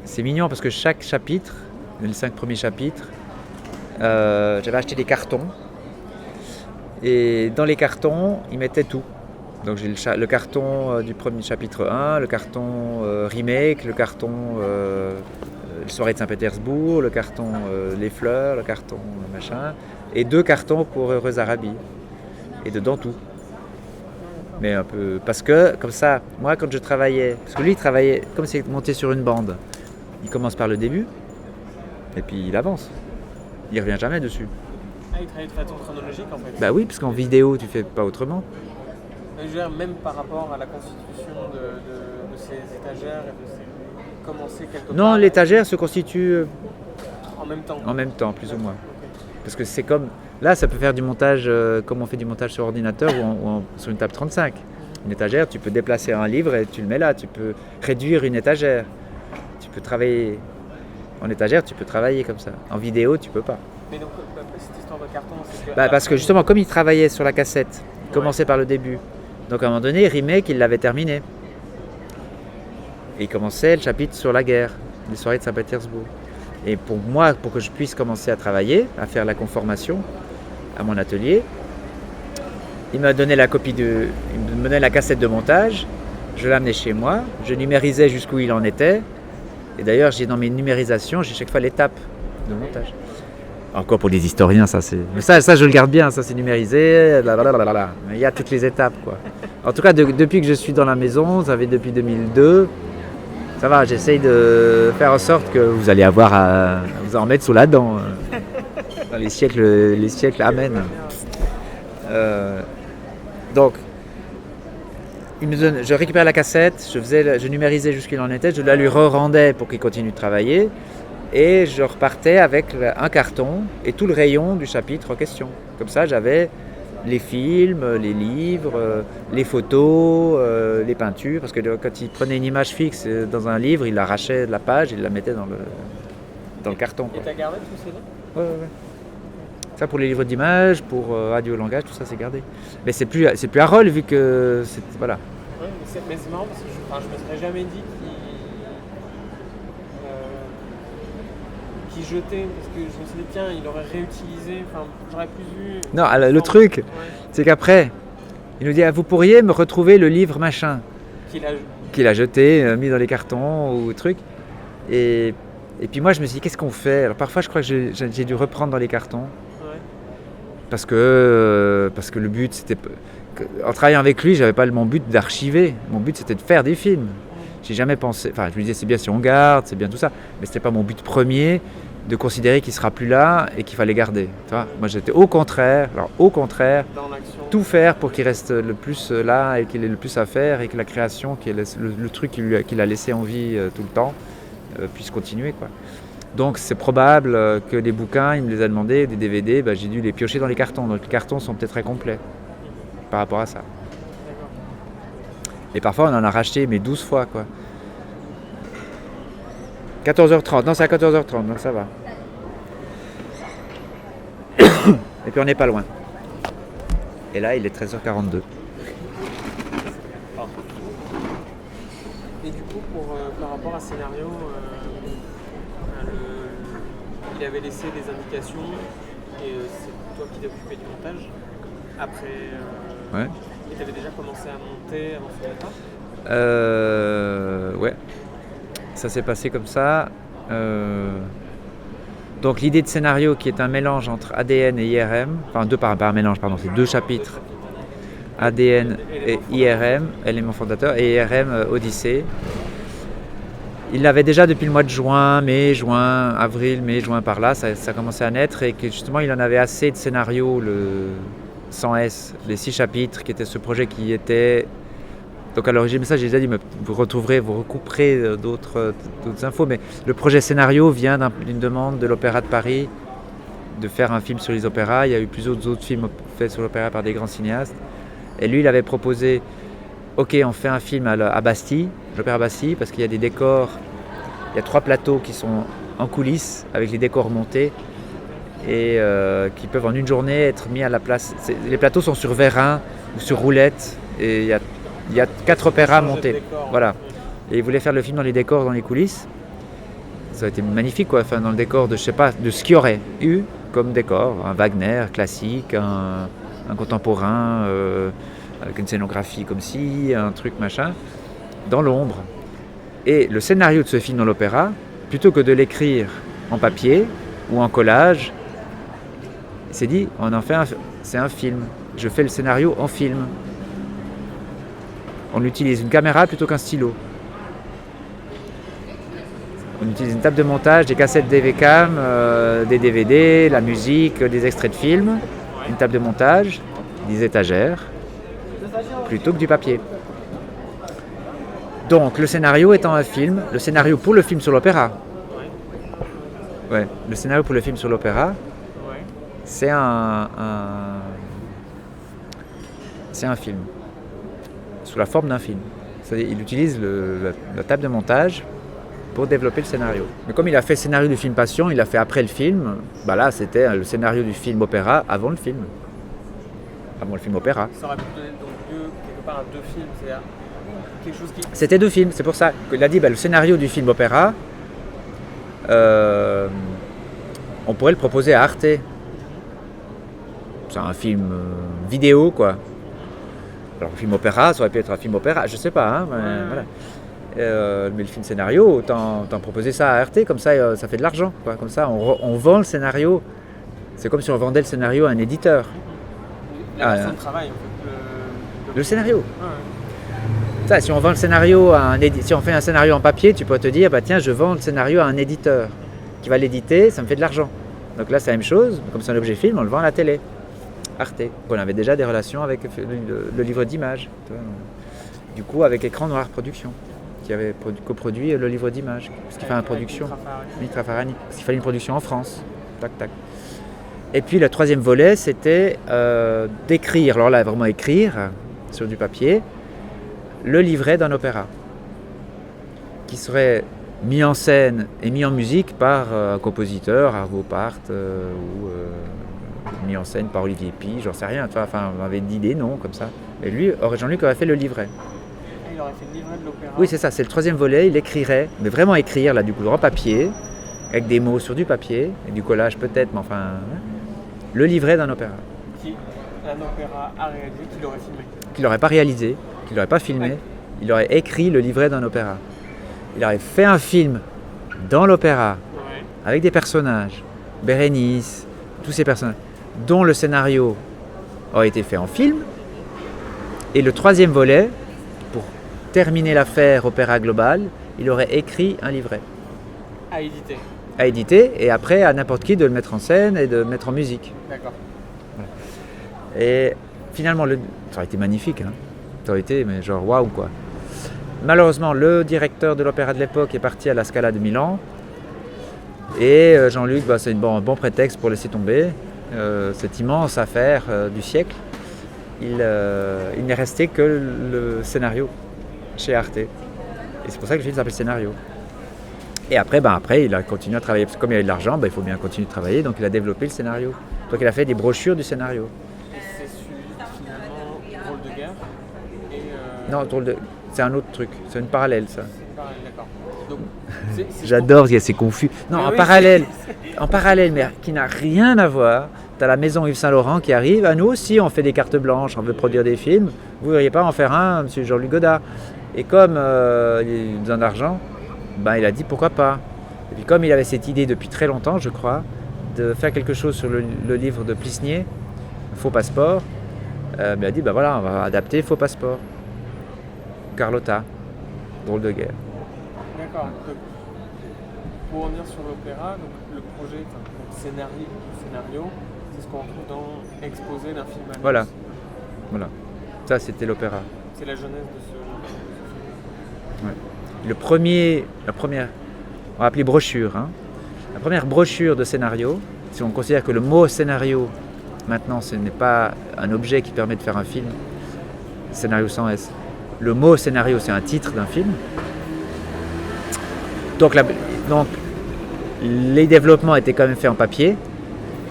c'est mignon parce que chaque chapitre, les 5 premiers chapitres, j'avais acheté des cartons. Et dans les cartons, ils mettaient tout. Donc j'ai le carton du premier chapitre 1, le carton remake, le carton soirée de Saint-Pétersbourg, le carton les fleurs, le carton machin, et 2 cartons pour Heureuse Arabie. Et dedans tout. Mais un peu. Parce que, comme ça, moi quand je travaillais, parce que lui il travaillait, comme c'est monté sur une bande, il commence par le début, et puis il avance. Il revient jamais dessus. Ah, il travaille de façon chronologique en fait. Bah oui, parce qu'en vidéo tu fais pas autrement. Je veux dire, même par rapport à la constitution de ces étagères et de ces... Commencer quelque part. Non, l'étagère se constitue En même temps. en même temps, plus ou moins. Ok. Parce que c'est comme. Là, ça peut faire du montage comme on fait du montage sur ordinateur ou sur une table 35. Une étagère, tu peux déplacer un livre et tu le mets là. Tu peux réduire une étagère. Tu peux travailler. En étagère, tu peux travailler comme ça. En vidéo, tu peux pas. Mais donc, cette histoire de carton, c'est que. Parce que justement, comme il travaillait sur la cassette, il commençait par le début. Donc à un moment donné, Remake, il l'avait terminé. Et il commençait le chapitre sur la guerre, les soirées de Saint-Pétersbourg. Et pour moi, pour que je puisse commencer à travailler, à faire la conformation à mon atelier, il m'a donné il me donnait la cassette de montage, je l'amenais chez moi, je numérisais jusqu'où il en était. Et d'ailleurs, dans mes numérisations, j'ai chaque fois l'étape de montage. Encore pour les historiens, ça c'est. Mais ça je le garde bien, ça c'est numérisé, blablabla. Mais il y a toutes les étapes, quoi. En tout cas, depuis que je suis dans la maison, ça fait depuis 2002. Ça va, j'essaye de faire en sorte que vous allez avoir à vous en mettre sous la dent. Dans les siècles amènent. Donc, je récupérais la cassette, je numérisais jusqu'où il en était, je la lui re-rendais pour qu'il continue de travailler. Et je repartais avec un carton et tout le rayon du chapitre en question. Comme ça, j'avais les films, les livres, les photos, les peintures. Parce que quand il prenait une image fixe dans un livre, il l'arrachait de la page, il la mettait dans le carton. Et t'as gardé tous ces livres ? Ouais. Ça pour les livres d'images, pour radio langage, tout ça c'est gardé. Mais c'est plus Harold vu que c'est voilà. Ouais, mais c'est marrant parce que je me serais jamais dit qu'il jetait, parce que je me suis dit tiens, il aurait réutilisé, j'aurais plus vu. Non, le truc, c'est qu'après, il nous dit vous pourriez me retrouver le livre machin qu'il a jeté, mis dans les cartons ou truc. Et puis moi je me suis dit qu'est-ce qu'on fait ? Alors parfois je crois que j'ai dû reprendre dans les cartons. Parce que le but c'était. En travaillant avec lui, j'avais pas mon but d'archiver. Mon but c'était de faire des films. J'ai jamais pensé. Enfin, je me disais c'est bien si on garde, c'est bien tout ça. Mais c'était pas mon but premier de considérer qu'il sera plus là et qu'il fallait garder. Tu vois, moi j'étais au contraire, tout faire pour qu'il reste le plus là et qu'il ait le plus à faire et que la création, qui est le truc qu'il a laissé en vie tout le temps, puisse continuer, quoi. Donc c'est probable que les bouquins, il me les a demandés, des DVD, j'ai dû les piocher dans les cartons. Donc les cartons sont peut-être incomplets par rapport à ça. Et parfois on en a racheté, mais 12 fois, quoi. 14h30, non c'est à 14h30, donc ça va. Et puis on n'est pas loin. Et là il est 13h42. Et du coup, par rapport à ce scénario, il avait laissé des indications et c'est toi qui t'es occupé du montage. Après, ouais. Et tu avais déjà commencé à monter avant son départ ? Ouais. Ça s'est passé comme ça. Donc l'idée de scénario qui est un mélange entre ADN et IRM, enfin pas un mélange, pardon, c'est 2 chapitres. ADN et IRM, élément fondateur, et IRM Odyssée. Il l'avait déjà depuis le mois de juin, avril, mai, juin par là, ça commençait à naître et que justement il en avait assez de scénarios, le 100S, les 6 chapitres qui étaient ce projet qui était. Donc à l'origine, mais ça j'ai déjà dit, vous recouperez d'autres infos, mais le projet scénario vient d'une demande de l'Opéra de Paris de faire un film sur les opéras. Il y a eu plusieurs autres films faits sur l'opéra par des grands cinéastes. Et lui, il avait proposé, ok, on fait un film à Bastille, l'Opéra Bastille, parce qu'il y a des décors, il y a 3 plateaux qui sont en coulisses avec les décors montés et qui peuvent en une journée être mis à la place. Les plateaux sont sur vérin ou sur roulette et il y a Il y a 4 opéras Changer de montés. décor. Voilà. Et il voulait faire le film dans les décors, dans les coulisses. Ça a été magnifique, quoi. Enfin, dans le décor de, je sais pas, de ce qu'il y aurait eu comme décor. Un Wagner classique, un contemporain, avec une scénographie comme ci, un truc machin, dans l'ombre. Et le scénario de ce film dans l'opéra, plutôt que de l'écrire en papier ou en collage, il s'est dit, c'est un film. Je fais le scénario en film. On utilise une caméra plutôt qu'un stylo. On utilise une table de montage, des cassettes DV-Cam, des DVD, la musique, des extraits de films, une table de montage, des étagères, plutôt que du papier. Donc le scénario étant un film, le scénario pour le film sur l'opéra. Ouais, le scénario pour le film sur l'opéra, Ouais. c'est c'est un film, sous la forme d'un film. C'est-à-dire, il utilise la table de montage pour développer le scénario. Mais comme il a fait le scénario du film Passion, il a fait après le film, bah là c'était le scénario du film opéra avant le film. Avant le film opéra. Ça aurait pu donner donc quelque part à 2 films, c'est-à-dire quelque chose qui. C'était 2 films, c'est pour ça qu'il a dit le scénario du film opéra, on pourrait le proposer à Arte. C'est un film vidéo, quoi. Alors le film opéra, ça aurait pu être un film opéra, je sais pas, hein, mais voilà. Mais le film scénario, autant proposer ça à Arte, comme ça, ça fait de l'argent, quoi. Comme ça, on vend le scénario. C'est comme si on vendait le scénario à un éditeur. La personne de travail, en fait. Le scénario. Ouais. Ça, si on vend le scénario à si on fait un scénario en papier, tu peux te dire, bah tiens, je vends le scénario à un éditeur qui va l'éditer, ça me fait de l'argent. Donc là, c'est la même chose, comme c'est un objet film, on le vend à la télé. Arte. On avait déjà des relations avec le livre d'images. Du coup, avec Écran Noir Production, qui avait coproduit le livre d'images, ce qui fait une production. Mitra Farani. Parce qu'il fallait une production en France. Tac, tac. Et puis le troisième volet, c'était d'écrire, alors là, vraiment écrire sur du papier, le livret d'un opéra, qui serait mis en scène et mis en musique par un compositeur, Arvo Part, ou mis en scène par Olivier Pi, j'en sais rien, enfin on avait dit des noms comme ça. Et lui, Jean-Luc aurait fait le livret. Il aurait fait le livret de l'opéra. Oui, c'est ça, c'est le troisième volet, il écrirait, mais vraiment écrire, là du coup, en papier, avec des mots sur du papier, et du collage peut-être, mais enfin, le livret d'un opéra. Un opéra à réaliser qu'il aurait filmé. Qu'il n'aurait pas réalisé, qu'il n'aurait pas filmé, ouais. Il aurait écrit le livret d'un opéra. Il aurait fait un film dans l'opéra, ouais, avec des personnages, Bérénice, tous ces personnages, dont le scénario aurait été fait en film. Et le troisième volet, pour terminer l'affaire Opéra Global, il aurait écrit un livret. À éditer. À éditer, et après à n'importe qui de le mettre en scène et de le mettre en musique. D'accord. Voilà. Et finalement, ça aurait été magnifique, hein. Ça aurait été, mais genre waouh quoi. Malheureusement, le directeur de l'opéra de l'époque est parti à la Scala de Milan. Et Jean-Luc, c'est un bon prétexte pour laisser tomber cette immense affaire du siècle. Il n'est resté que le scénario chez Arte. Et c'est pour ça que le film s'appelle Scénario. Et après, il a continué à travailler. Parce que comme il y avait de l'argent, il faut bien continuer de travailler. Donc il a développé le scénario. Donc il a fait des brochures du scénario. Et c'est suivi finalement Drôle de guerre et Non, c'est un autre truc. C'est une parallèle, ça. C'est une parallèle, d'accord. Donc, j'adore parce que c'est confus. Non, en parallèle, mais qui n'a rien à voir. Tu as la maison Yves Saint-Laurent qui arrive. À nous aussi, on fait des cartes blanches, on veut produire des films. Vous ne voudriez pas en faire un, monsieur Jean-Luc Godard. Et comme il a besoin d'argent, il a dit pourquoi pas. Et puis comme il avait cette idée depuis très longtemps, je crois, de faire quelque chose sur le livre de Plisnier, Faux Passeport, il a dit on va adapter Faux Passeport. Carlotta, Drôle de guerre. D'accord. Donc, pour revenir sur l'opéra, donc le projet, donc scénario, c'est ce qu'on retrouve dans Exposé d'un film à Nice. Voilà. Ça, c'était l'opéra. C'est la jeunesse de ce film. Ouais. La première, on va appeler brochure. Hein. La première brochure de scénario, si on considère que le mot scénario, maintenant, ce n'est pas un objet qui permet de faire un film, scénario sans S. Le mot scénario, c'est un titre d'un film. Donc, les développements étaient quand même faits en papier.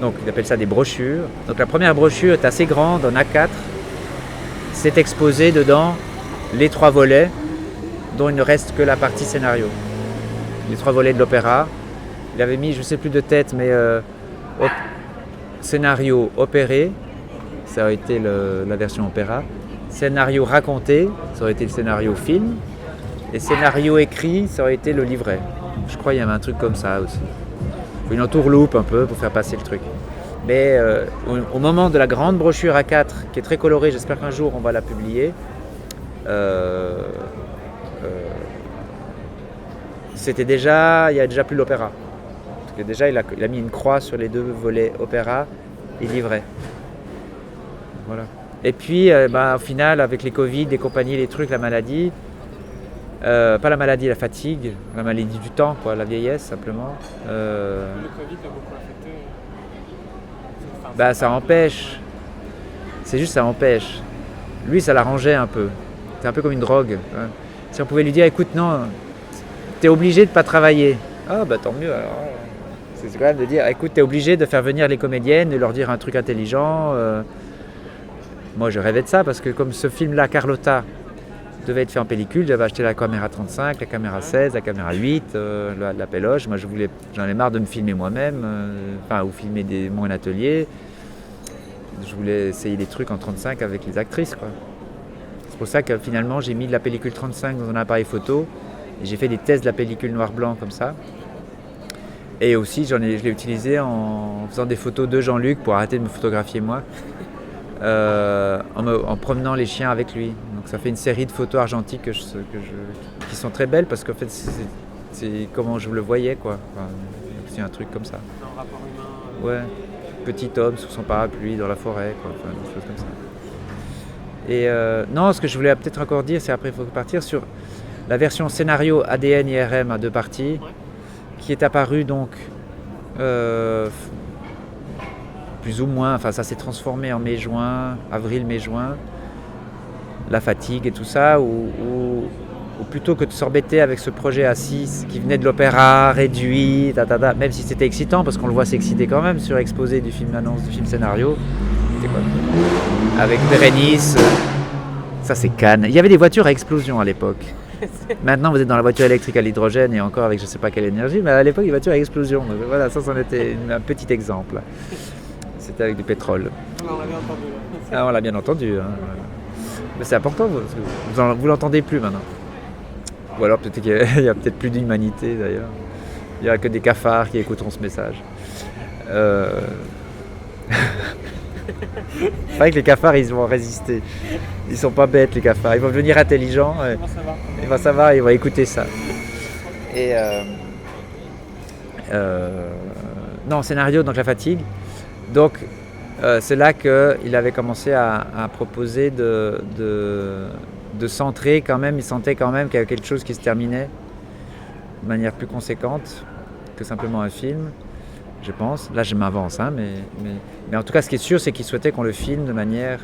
Donc, ils appellent ça des brochures. Donc, la première brochure est assez grande, en A4. C'est exposé dedans les 3 volets, dont il ne reste que la partie scénario. Les 3 volets de l'opéra. Il avait mis, je ne sais plus de tête, mais scénario opéré, ça aurait été la version opéra. Scénario raconté, ça aurait été le scénario film. Et scénario écrit, ça aurait été le livret. Je crois qu'il y avait un truc comme ça aussi. Une entourloupe un peu pour faire passer le truc. Mais au moment de la grande brochure A4, qui est très colorée, j'espère qu'un jour on va la publier, c'était déjà, il n'y a déjà plus l'opéra. Parce que déjà il a mis une croix sur les 2 volets opéra et livret. Voilà. Et puis au final, avec les Covid, les compagnies, les trucs, la maladie, pas la maladie, la fatigue, la maladie du temps, quoi, la vieillesse simplement. Le Covid a beaucoup affecté. Ça empêche. C'est juste ça empêche. Lui, ça l'arrangeait un peu. C'est un peu comme une drogue. Hein. Si on pouvait lui dire, écoute, non, t'es obligé de pas travailler. Ah tant mieux alors. C'est quand même de dire, écoute, t'es obligé de faire venir les comédiennes, de leur dire un truc intelligent. Moi, je rêvais de ça parce que comme ce film-là, Carlotta, devait être fait en pellicule, j'avais acheté la caméra 35, la caméra 16, la caméra 8, la péloche. Moi, j'en ai marre de me filmer moi-même, ou filmer mon atelier. Je voulais essayer des trucs en 35 avec les actrices, quoi. C'est pour ça que finalement, j'ai mis de la pellicule 35 dans un appareil photo et j'ai fait des tests de la pellicule noir-blanc comme ça. Et aussi, je l'ai utilisé en faisant des photos de Jean-Luc pour arrêter de me photographier moi. En promenant les chiens avec lui. Donc ça fait une série de photos argentiques qui sont très belles parce qu'en fait c'est comment je le voyais, quoi. C'est un truc comme ça. Un rapport humain. Ouais, petit homme sous son parapluie dans la forêt, quoi. Des choses comme ça. Et non, ce que je voulais peut-être encore dire, c'est après il faut partir sur la version scénario ADN IRM à 2 parties, qui est apparue donc plus ou moins, ça s'est transformé en mai-juin, avril-mai-juin, la fatigue et tout ça, ou plutôt que de s'embêter avec ce projet à 6 qui venait de l'opéra, réduit, même si c'était excitant, parce qu'on le voit s'exciter quand même sur exposé du film annonce, du film scénario, avec Bérénice, ça c'est Cannes. Il y avait des voitures à explosion à l'époque. Maintenant vous êtes dans la voiture électrique à l'hydrogène et encore avec je ne sais pas quelle énergie, mais à l'époque les voitures à explosion. Donc, voilà, ça c'en était un petit exemple. C'était avec du pétrole. On l'a bien entendu. On l'a bien entendu. Hein. Mais c'est important, vous l'entendez plus maintenant. Ou alors peut-être qu'il n'y a peut-être plus d'humanité d'ailleurs. Il n'y a que des cafards qui écouteront ce message. C'est vrai que les cafards, ils vont résister. Ils sont pas bêtes, les cafards. Ils vont devenir intelligents. Ils vont savoir, ils vont écouter ça. Et non, scénario, donc la fatigue. Donc c'est là qu'il avait commencé à proposer de centrer quand même. Il sentait quand même qu'il y avait quelque chose qui se terminait de manière plus conséquente que simplement un film, je pense. Là je m'avance, hein, mais en tout cas ce qui est sûr, c'est qu'il souhaitait qu'on le filme de manière,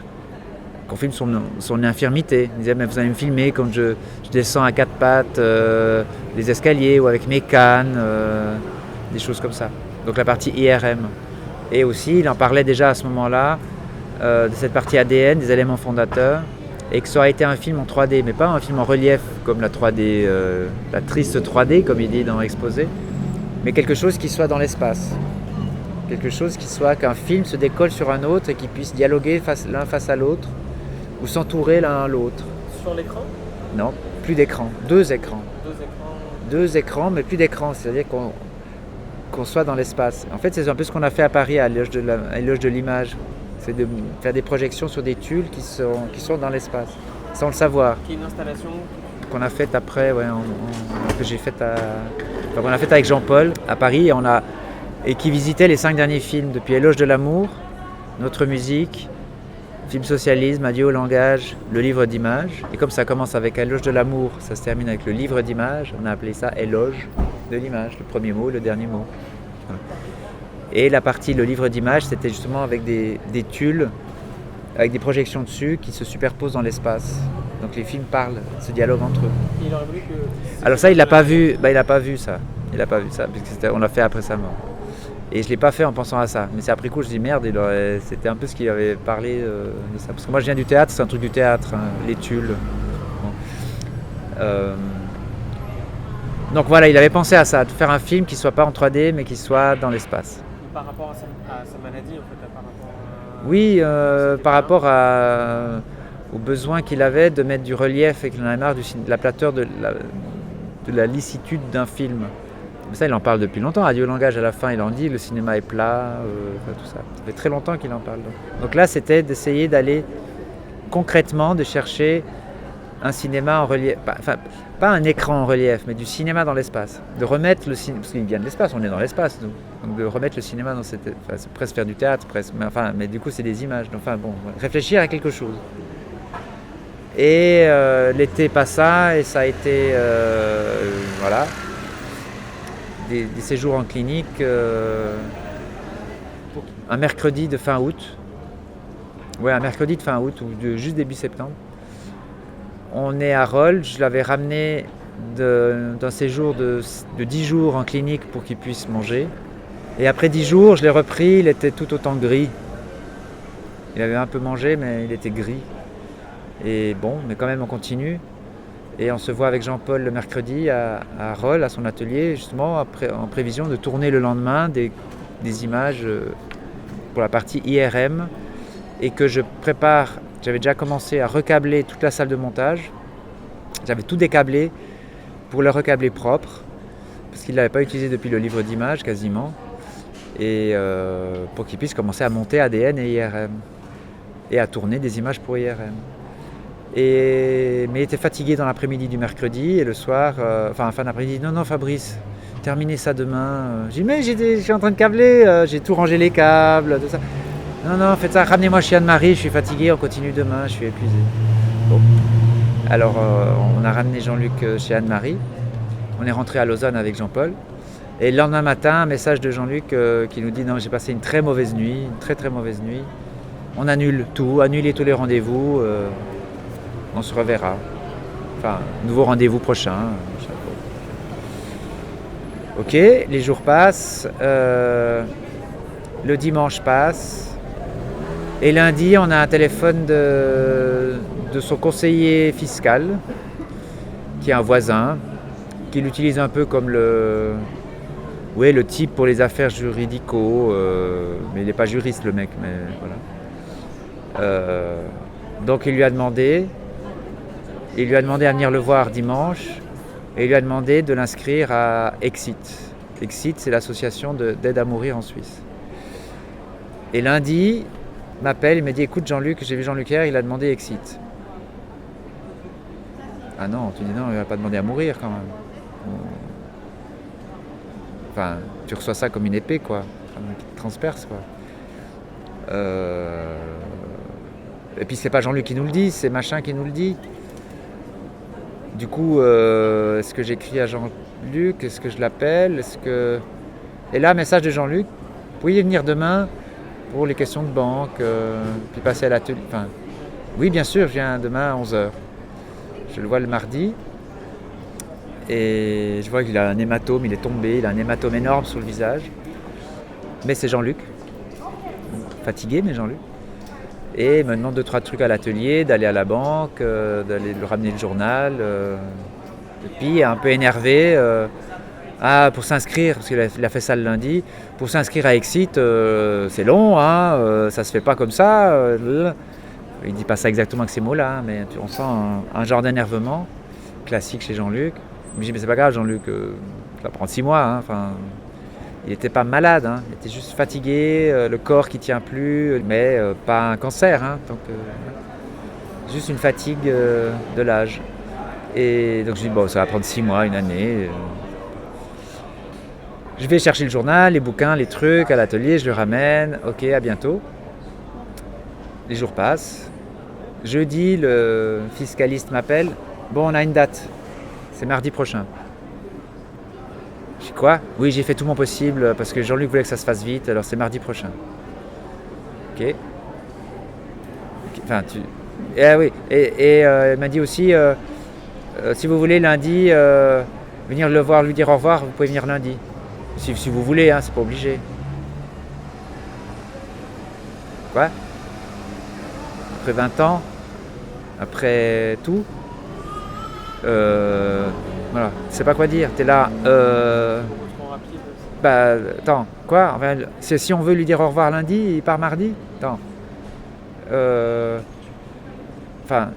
qu'on filme son infirmité. Il disait, mais vous allez me filmer quand je descends à 4 pattes les escaliers ou avec mes cannes, des choses comme ça. Donc la partie IRM. Et aussi, il en parlait déjà à ce moment-là de cette partie ADN, des éléments fondateurs, et que ça aurait été un film en 3D, mais pas un film en relief comme la 3D, la triste 3D, comme il dit dans Exposé, mais quelque chose qui soit dans l'espace. Quelque chose qui soit qu'un film se décolle sur un autre et qu'ils puissent dialoguer l'un face à l'autre, ou s'entourer l'un à l'autre. Sur l'écran ? Non, plus d'écran, 2 écrans. 2 écrans. 2 écrans, mais plus d'écran, c'est-à-dire qu'on soit dans l'espace. En fait, c'est un peu ce qu'on a fait à Paris à l'éloge de l'image. C'est de faire des projections sur des tuiles qui sont dans l'espace, sans le savoir. Qui est une installation qu'on a faite après, que j'ai faite qu'on a faite avec Jean-Paul à Paris, et qui visitait les 5 derniers films, depuis Éloge de l'amour, Notre musique, Film socialisme, Adieu au langage, le livre d'images. Et comme ça commence avec Éloge de l'amour, ça se termine avec le livre d'images, on a appelé ça Éloge de l'image, le premier mot, le dernier mot. Et la partie, le livre d'images, c'était justement avec des tuiles, avec des projections dessus qui se superposent dans l'espace. Donc les films parlent, se dialoguent entre eux. Il aurait voulu que... Alors ça, il n'a pas vu ça. Il n'a pas vu ça, parce qu'on l'a fait après sa mort. Et je ne l'ai pas fait en pensant à ça. Mais c'est après coup, je dis merde, c'était un peu ce qu'il avait parlé de ça. Parce que moi, je viens du théâtre, c'est un truc du théâtre, hein, les tuiles. Bon. Donc voilà, il avait pensé à ça, de faire un film qui ne soit pas en 3D mais qui soit dans l'espace. Par rapport à sa maladie, en fait, par rapport à... Oui, par rapport au besoin qu'il avait de mettre du relief et qu'il en avait marre de la plateur de la licitude d'un film. Ça, il en parle depuis longtemps. Adieu au langage, à la fin, il en dit le cinéma est plat, tout ça. Ça fait très longtemps qu'il en parle. Donc là, c'était d'essayer d'aller concrètement, de chercher un cinéma en relief, pas un écran en relief, mais du cinéma dans l'espace. De remettre le cinéma, parce qu'il vient de l'espace, on est dans l'espace, nous. Donc de remettre le cinéma dans cette... Enfin, c'est presque faire du théâtre, presque, mais du coup c'est des images. Enfin bon, réfléchir à quelque chose. Et l'été passa et ça a été, voilà, des séjours en clinique, un mercredi de fin août. Ouais, un mercredi de fin août, ou juste début septembre. On est à Rolle, je l'avais ramené d'un séjour de 10 jours en clinique pour qu'il puisse manger. Et après 10 jours, je l'ai repris, il était tout autant gris. Il avait un peu mangé, mais il était gris. Et bon, mais quand même on continue. Et on se voit avec Jean-Paul le mercredi à Rolle, à son atelier, justement, en prévision de tourner le lendemain des images pour la partie IRM. Et que je prépare, j'avais déjà commencé à recabler toute la salle de montage. J'avais tout décablé pour le recabler propre, parce qu'il ne l'avait pas utilisé depuis le livre d'images quasiment, et pour qu'il puisse commencer à monter ADN et IRM, et à tourner des images pour IRM. Mais il était fatigué dans l'après-midi du mercredi, et le soir, fin d'après-midi, non Fabrice, terminez ça demain. J'ai dit mais je suis en train de câbler, j'ai tout rangé les câbles, tout ça. Non, faites ça, ramenez-moi chez Anne-Marie, je suis fatigué, on continue demain, je suis épuisé. Bon. Alors, on a ramené Jean-Luc chez Anne-Marie. On est rentré à Lausanne avec Jean-Paul. Et le lendemain matin, un message de Jean-Luc qui nous dit « Non, j'ai passé une très mauvaise nuit, une très très mauvaise nuit. On annule tout, annulez tous les rendez-vous, on se reverra. Enfin, nouveau rendez-vous prochain. » Ok, les jours passent, le dimanche passe. Et lundi, on a un téléphone de son conseiller fiscal, qui est un voisin, qui l'utilise un peu comme le type pour les affaires juridicaux, mais il n'est pas juriste le mec, mais voilà. Donc il lui a demandé à venir le voir dimanche, et il lui a demandé de l'inscrire à Exit. Exit, c'est l'association d'aide à mourir en Suisse. Et lundi, m'appelle, il m'a dit écoute Jean-Luc, j'ai vu Jean-Luc hier, il a demandé Exit. Ah non, tu dis non, il va pas demander à mourir quand même. Enfin, tu reçois ça comme une épée quoi, qui te transperce quoi. Et puis c'est pas Jean-Luc qui nous le dit, c'est machin qui nous le dit. Du coup, est-ce que j'écris à Jean-Luc, est-ce que je l'appelle, Et là, message de Jean-Luc, pourriez venir demain pour les questions de banque, puis passer à l'atelier. Enfin, oui, bien sûr, je viens demain à 11h. Je le vois le mardi, et je vois qu'il a un hématome, il est tombé, il a un hématome énorme sur le visage. Mais c'est Jean-Luc, fatigué, mais Jean-Luc. Et il me demande 2-3 trucs à l'atelier, d'aller à la banque, d'aller lui ramener le journal. Et puis, un peu énervé, pour s'inscrire, parce qu'il a fait ça le lundi, pour s'inscrire à Exit, c'est long, hein, ça se fait pas comme ça. Il dit pas ça exactement avec ces mots-là, mais on sent un genre d'énervement classique chez Jean-Luc. Je me dis mais c'est pas grave Jean-Luc, ça va prendre 6 mois. Hein, il n'était pas malade, hein, il était juste fatigué, le corps qui tient plus, mais pas un cancer, hein, donc juste une fatigue de l'âge. Et donc je dis bon ça va prendre 6 mois, une année. Je vais chercher le journal, les bouquins, les trucs à l'atelier, je le ramène, ok, à bientôt. Les jours passent. Jeudi, le fiscaliste m'appelle. Bon, on a une date. C'est mardi prochain. Je dis quoi ? Oui, j'ai fait tout mon possible parce que Jean-Luc voulait que ça se fasse vite, alors c'est mardi prochain. Ok. Enfin, oui. Et il m'a dit aussi, si vous voulez lundi, venir le voir, lui dire au revoir, vous pouvez venir lundi. Si vous voulez, hein, c'est pas obligé. Quoi ? Après 20 ans, après tout, Voilà, tu sais pas quoi dire, t'es là. Trop rapide aussi. Bah, attends, quoi? Enfin, si on veut lui dire au revoir lundi, il part mardi? Attends. Enfin,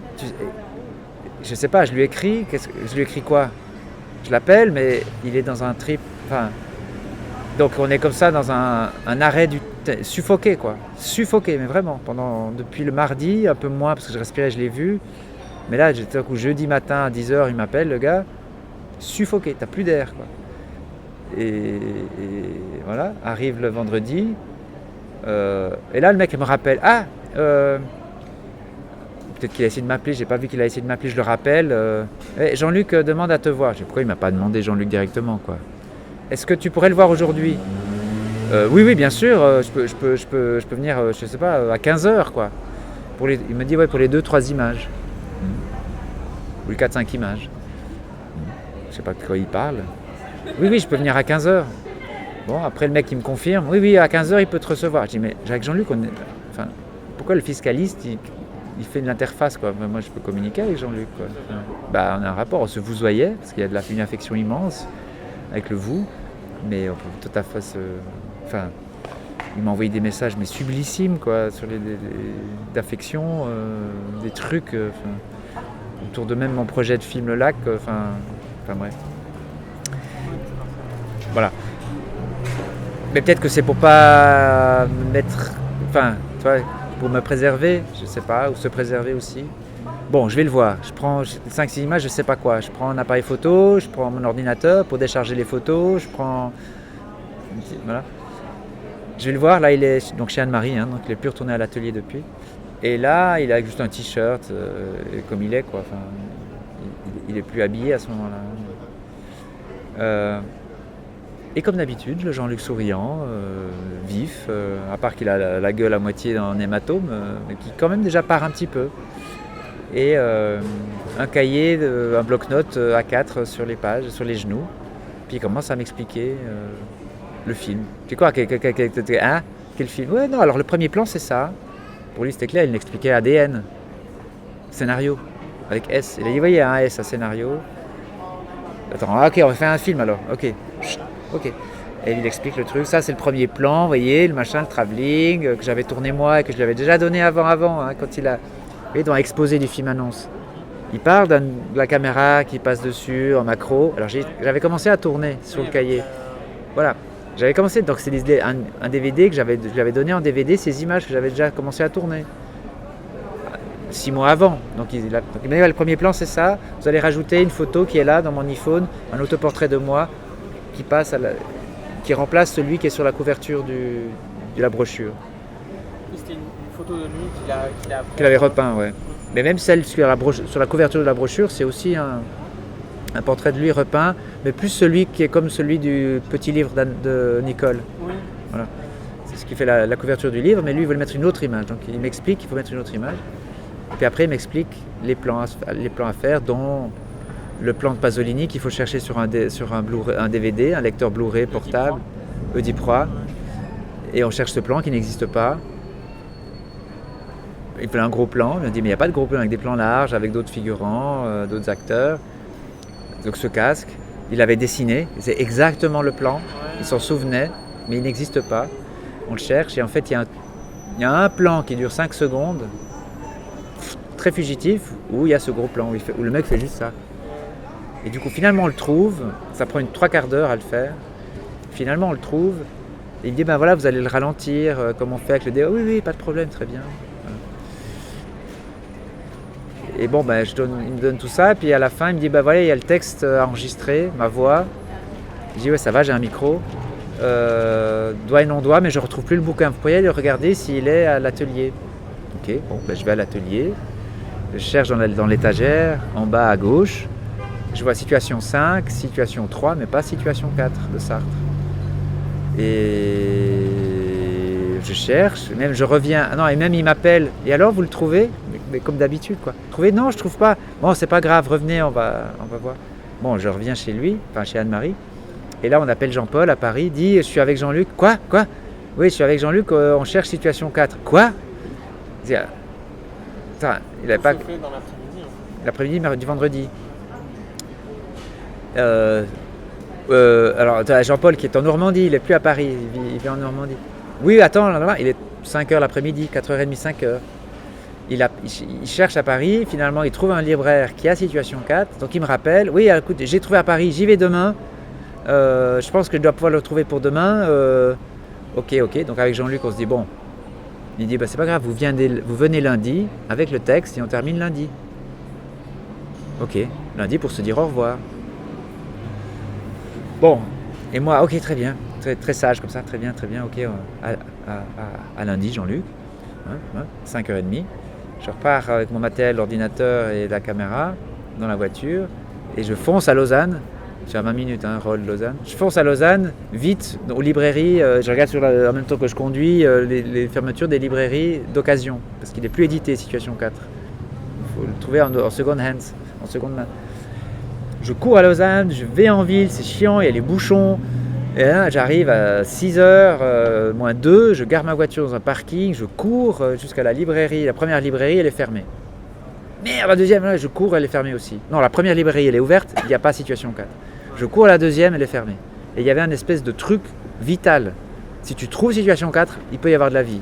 je sais pas, je lui écris, je lui écris quoi? Je l'appelle, mais il est dans un trip. Enfin, donc on est comme ça dans un arrêt suffoqué, quoi. Suffoqué, mais vraiment. Depuis le mardi, un peu moins, parce que je respirais, je l'ai vu. Mais là, j'étais un coup jeudi matin à 10h, il m'appelle, le gars. Suffoqué, t'as plus d'air, quoi. Et voilà, arrive le vendredi. Et là, le mec, il me rappelle. Ah, peut-être qu'il a essayé de m'appeler, j'ai pas vu qu'il a essayé de m'appeler, je le rappelle. Jean-Luc demande à te voir. Je sais pourquoi il m'a pas demandé Jean-Luc directement, quoi. Est-ce que tu pourrais le voir aujourd'hui? Oui, bien sûr, je peux venir, je sais pas, à 15h, quoi. Il me dit, ouais, pour les 2-3 images. Ou les 4-5 images. Je sais pas de quoi il parle. Oui, je peux venir à 15h. Bon, après le mec il me confirme, oui, à 15h il peut te recevoir. Je dis, mais avec Jean-Luc, enfin, pourquoi le fiscaliste il fait de l'interface, quoi? Moi je peux communiquer avec Jean-Luc, quoi. Bah, on a un rapport, on se vousoyait, parce qu'il y a une affection immense avec le vous, mais on peut tout à fait enfin, il m'a envoyé des messages mais sublissimes, quoi, sur d'affection, des trucs, autour de même mon projet de film Le Lac, enfin bref. Voilà. Mais peut-être que c'est pour pas me mettre, enfin, tu vois, pour me préserver, je sais pas, ou se préserver aussi. Bon, je vais le voir. Je prends 5-6 images, je sais pas quoi. Je prends un appareil photo, je prends mon ordinateur pour décharger les photos, je prends. Voilà. Je vais le voir, là il est donc chez Anne-Marie, hein, donc il est plus retourné à l'atelier depuis. Et là, il a juste un t-shirt, comme il est, quoi. Enfin, il est plus habillé à ce moment-là. Et comme d'habitude, le Jean-Luc souriant, vif, à part qu'il a la gueule à moitié en hématome, mais qui quand même déjà part un petit peu. Et un cahier, un bloc-notes A4 sur les pages, sur les genoux. Puis il commence à m'expliquer le film. C'est quoi, hein? Quel film? Ouais, non, alors le premier plan c'est ça. Pour lui c'était clair, il m'expliquait ADN, scénario, avec S. Il a dit, vous voyez, un S à scénario. Attends, ok, on va faire un film alors, ok. Ok. Et il explique le truc, ça c'est le premier plan, vous voyez, le machin, le travelling, que j'avais tourné moi et que je lui avais déjà donné avant, hein, quand il a, vous voyez, dans l'exposé du film annonce. Il parle de la caméra qui passe dessus en macro. Alors j'avais commencé à tourner sur le cahier. Voilà. J'avais commencé, donc c'est un DVD que je lui avais donné en DVD, ces images que j'avais déjà commencé à tourner. 6 mois avant. Donc il m'a dit, le premier plan c'est ça, vous allez rajouter une photo qui est là dans mon iPhone, un autoportrait de moi qui remplace celui qui est sur la couverture de la brochure. C'était une photo de lui qu'il avait repeint, ouais. Mais même celle sur la couverture de la brochure, c'est aussi un portrait de lui repeint, mais plus celui qui est comme celui du petit livre de Nicole. Oui. Voilà. C'est ce qui fait la couverture du livre, mais lui il veut mettre une autre image. Donc il m'explique qu'il faut mettre une autre image. Et puis après il m'explique les plans à faire, dont le plan de Pasolini qu'il faut chercher sur un DVD, un lecteur Blu-ray portable, Oediproie. Et on cherche ce plan qui n'existe pas. Il fait un gros plan, il me dit mais il n'y a pas de gros plan avec des plans larges, avec d'autres figurants, d'autres acteurs. Donc ce casque, il avait dessiné, c'est exactement le plan, il s'en souvenait, mais il n'existe pas. On le cherche et en fait il y a un plan qui dure 5 secondes, très fugitif, où il y a ce gros plan, où le mec fait juste ça. Et du coup finalement on le trouve, ça prend 3/4 d'heure à le faire. Finalement on le trouve, et il me dit ben voilà vous allez le ralentir, comme on fait avec le DO. Oui, pas de problème, très bien. Et bon, ben, il me donne tout ça, et puis à la fin, il me dit, ben voilà, il y a le texte enregistré, ma voix. Je dis, ouais, ça va, j'ai un micro. Doigt et non-doigt, mais je ne retrouve plus le bouquin. Vous pourriez aller regarder s'il est à l'atelier. Ok, bon, ben, je vais à l'atelier. Je cherche dans l'étagère, en bas à gauche. Je vois situation 5, situation 3, mais pas situation 4 de Sartre. Et je cherche, même je reviens. Ah non, et même il m'appelle. Et alors, vous le trouvez? Mais comme d'habitude, quoi. Trouver? Non, je trouve pas. Bon, c'est pas grave, revenez, on va voir. Bon, je reviens chez lui, enfin chez Anne-Marie. Et là, on appelle Jean-Paul à Paris, dit, je suis avec Jean-Luc. Quoi? Oui, je suis avec Jean-Luc, on cherche situation 4. Quoi? Il avait pas. Fait dans l'après-midi. L'après-midi du vendredi. Alors, tu as Jean-Paul qui est en Normandie, il n'est plus à Paris, il vit en Normandie. Oui, attends, là, il est 5h l'après-midi, 4h30, 5h. Il cherche à Paris, finalement il trouve un libraire qui a Situation 4, donc il me rappelle, oui écoute, j'ai trouvé à Paris, j'y vais demain, je pense que je dois pouvoir le trouver pour demain, ok, donc avec Jean-Luc on se dit bon, il dit bah, c'est pas grave, vous venez lundi avec le texte et on termine lundi. Ok, lundi pour se dire au revoir. Bon, et moi, ok, très bien, très sage comme ça, très bien, ok, à lundi Jean-Luc, 5h30. Je repars avec mon matériel, l'ordinateur et la caméra dans la voiture et je fonce à Lausanne. J'ai 20 minutes, Roll Lausanne. Je fonce à Lausanne, vite, aux librairies. Je regarde en même temps que je conduis les fermetures des librairies d'occasion parce qu'il n'est plus édité, Situation 4. Il faut le trouver en second hand, en seconde main. Je cours à Lausanne, je vais en ville, c'est chiant, il y a les bouchons. Et là, j'arrive à 6h moins 2, je gare ma voiture dans un parking, je cours jusqu'à la librairie. La première librairie, elle est fermée. Merde, la deuxième, là, je cours, elle est fermée aussi. Non, la première librairie, elle est ouverte, il n'y a pas Situation 4. Je cours à la deuxième, elle est fermée. Et il y avait un espèce de truc vital. Si tu trouves Situation 4, il peut y avoir de la vie.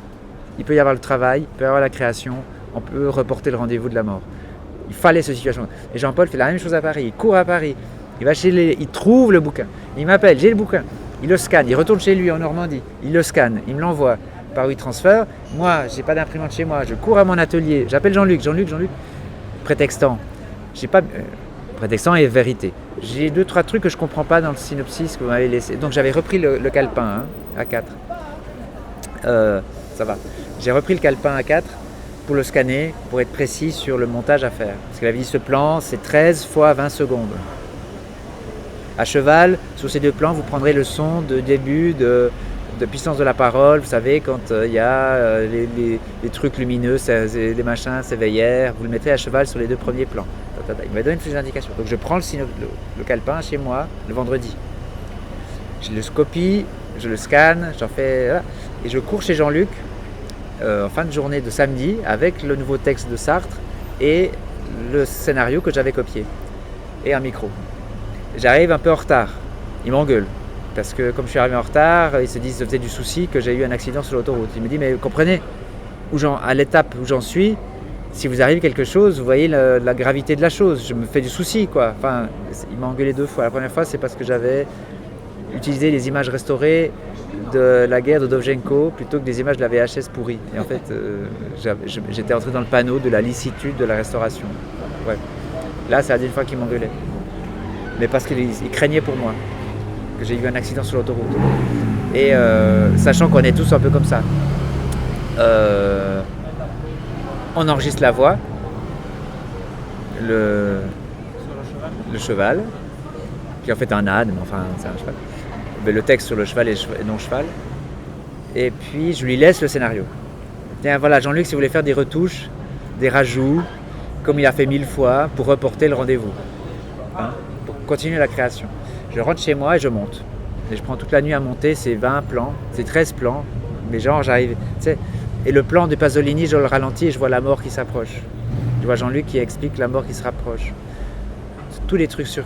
Il peut y avoir le travail, il peut y avoir la création, on peut reporter le rendez-vous de la mort. Il fallait ce Situation 4. Et Jean-Paul fait la même chose à Paris, il court à Paris. Il trouve le bouquin. Il m'appelle, j'ai le bouquin. Il le scanne, il retourne chez lui en Normandie. Il le scanne, il me l'envoie par WeTransfer. Moi, j'ai pas d'imprimante chez moi. Je cours à mon atelier. J'appelle Jean-Luc. Prétextant. Prétextant et vérité. J'ai 2-3 trucs que je comprends pas dans le synopsis que vous m'avez laissé. Donc j'avais repris le calepin A4. Ça va. J'ai repris le calepin A4 pour le scanner, pour être précis sur le montage à faire. Parce qu'il avait dit ce plan, c'est 13 fois 20 secondes. À cheval, sur ces 2 plans, vous prendrez le son de début, de puissance de la parole. Vous savez, quand il y a les trucs lumineux, les machins, s'éveillèrent, vous le mettrez à cheval sur les 2 premiers plans. Il m'a donné plus d'indications. Donc je prends le calepin chez moi le vendredi. Je le copie, je le scanne, j'en fais... Voilà, et je cours chez Jean-Luc en fin de journée de samedi avec le nouveau texte de Sartre et le scénario que j'avais copié. Et un micro. J'arrive un peu en retard, il m'engueule, parce que comme je suis arrivé en retard, il se faisait du souci que j'ai eu un accident sur l'autoroute. Il me dit, mais comprenez, à l'étape où j'en suis, si vous arrive quelque chose, vous voyez la gravité de la chose, je me fais du souci, quoi. Enfin, il m'a engueulé 2 fois. La première fois, c'est parce que j'avais utilisé les images restaurées de la guerre de Dovzhenko plutôt que des images de la VHS pourrie. Et en fait, j'étais entré dans le panneau de la licitude de la restauration. Ouais. Là, c'est la deuxième fois qu'il m'engueulait. Mais parce qu'il craignait pour moi, que j'ai eu un accident sur l'autoroute. Et sachant qu'on est tous un peu comme ça. On enregistre la voix, le cheval, qui est en fait un âne, mais enfin c'est un cheval. Mais le texte sur le cheval et non cheval. Et puis je lui laisse le scénario. Tiens, voilà, Jean-Luc, si vous voulez faire des retouches, des rajouts, comme il a fait 1000 fois, pour reporter le rendez-vous. Pour continuer la création. Je rentre chez moi et je monte. Et je prends toute la nuit à monter, c'est 20 plans, c'est 13 plans. Mais genre, j'arrive, tu sais, et le plan de Pasolini, je le ralentis et je vois la mort qui s'approche. Je vois Jean-Luc qui explique la mort qui se rapproche. Tous les trucs sur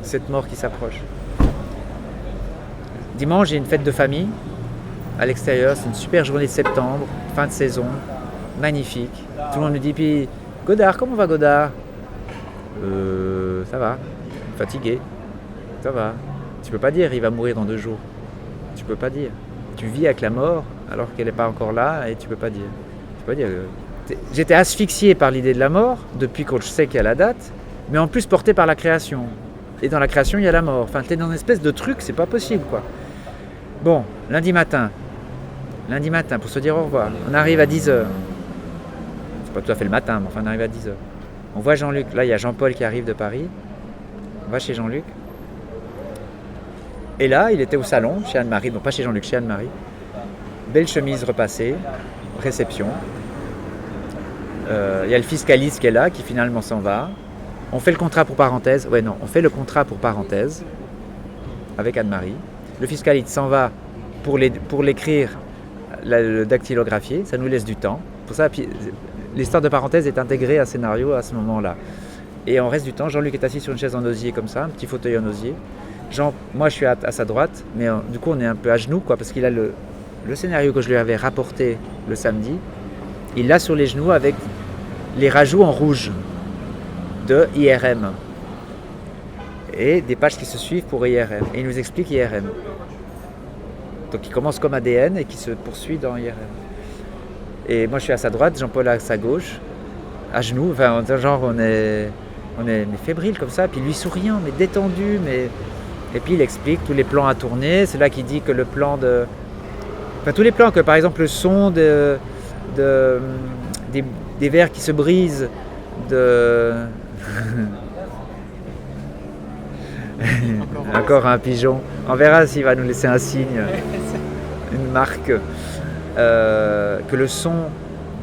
cette mort qui s'approche. Dimanche, j'ai une fête de famille à l'extérieur. C'est une super journée de septembre, fin de saison, magnifique. Tout le monde me dit, puis Godard, comment va Godard ? Ça va, fatigué, ça va. Tu peux pas dire, il va mourir dans 2 jours. Tu peux pas dire. Tu vis avec la mort alors qu'elle n'est pas encore là et tu peux pas dire. Tu peux pas dire. J'étais asphyxié par l'idée de la mort depuis que je sais qu'il y a la date, mais en plus porté par la création. Et dans la création, il y a la mort. Enfin, t'es dans une espèce de truc, c'est pas possible, quoi. Bon, lundi matin, pour se dire au revoir, on arrive à 10h. C'est pas tout à fait le matin, mais enfin, on arrive à 10h. On voit Jean-Luc, là, il y a Jean-Paul qui arrive de Paris. On va chez Jean-Luc. Et là, il était au salon, chez Anne-Marie, non pas chez Jean-Luc, chez Anne-Marie. Belle chemise repassée, réception. Il y a le fiscaliste qui est là, qui finalement s'en va. On fait le contrat pour parenthèse. On fait le contrat pour parenthèse avec Anne-Marie. Le fiscaliste s'en va pour l'écrire, le dactylographier. Ça nous laisse du temps. Pour ça, l'histoire de parenthèse est intégrée à scénario à ce moment-là. Et on reste du temps, Jean-Luc est assis sur une chaise en osier comme ça, un petit fauteuil en osier. Moi je suis à sa droite, mais du coup on est un peu à genoux quoi, parce qu'il a le scénario que je lui avais rapporté le samedi, il l'a sur les genoux avec les rajouts en rouge de IRM. Et des pages qui se suivent pour IRM. Et il nous explique IRM. Donc il commence comme ADN et qui se poursuit dans IRM. Et moi je suis à sa droite, Jean-Paul à sa gauche, à genoux, enfin genre on est mais fébrile comme ça, puis lui souriant, mais détendu, mais... Et puis il explique tous les plans à tourner, c'est là qu'il dit que le plan de... Enfin tous les plans, que par exemple le son des verres qui se brisent, Encore un pigeon. On verra s'il va nous laisser un signe, une marque. Que le son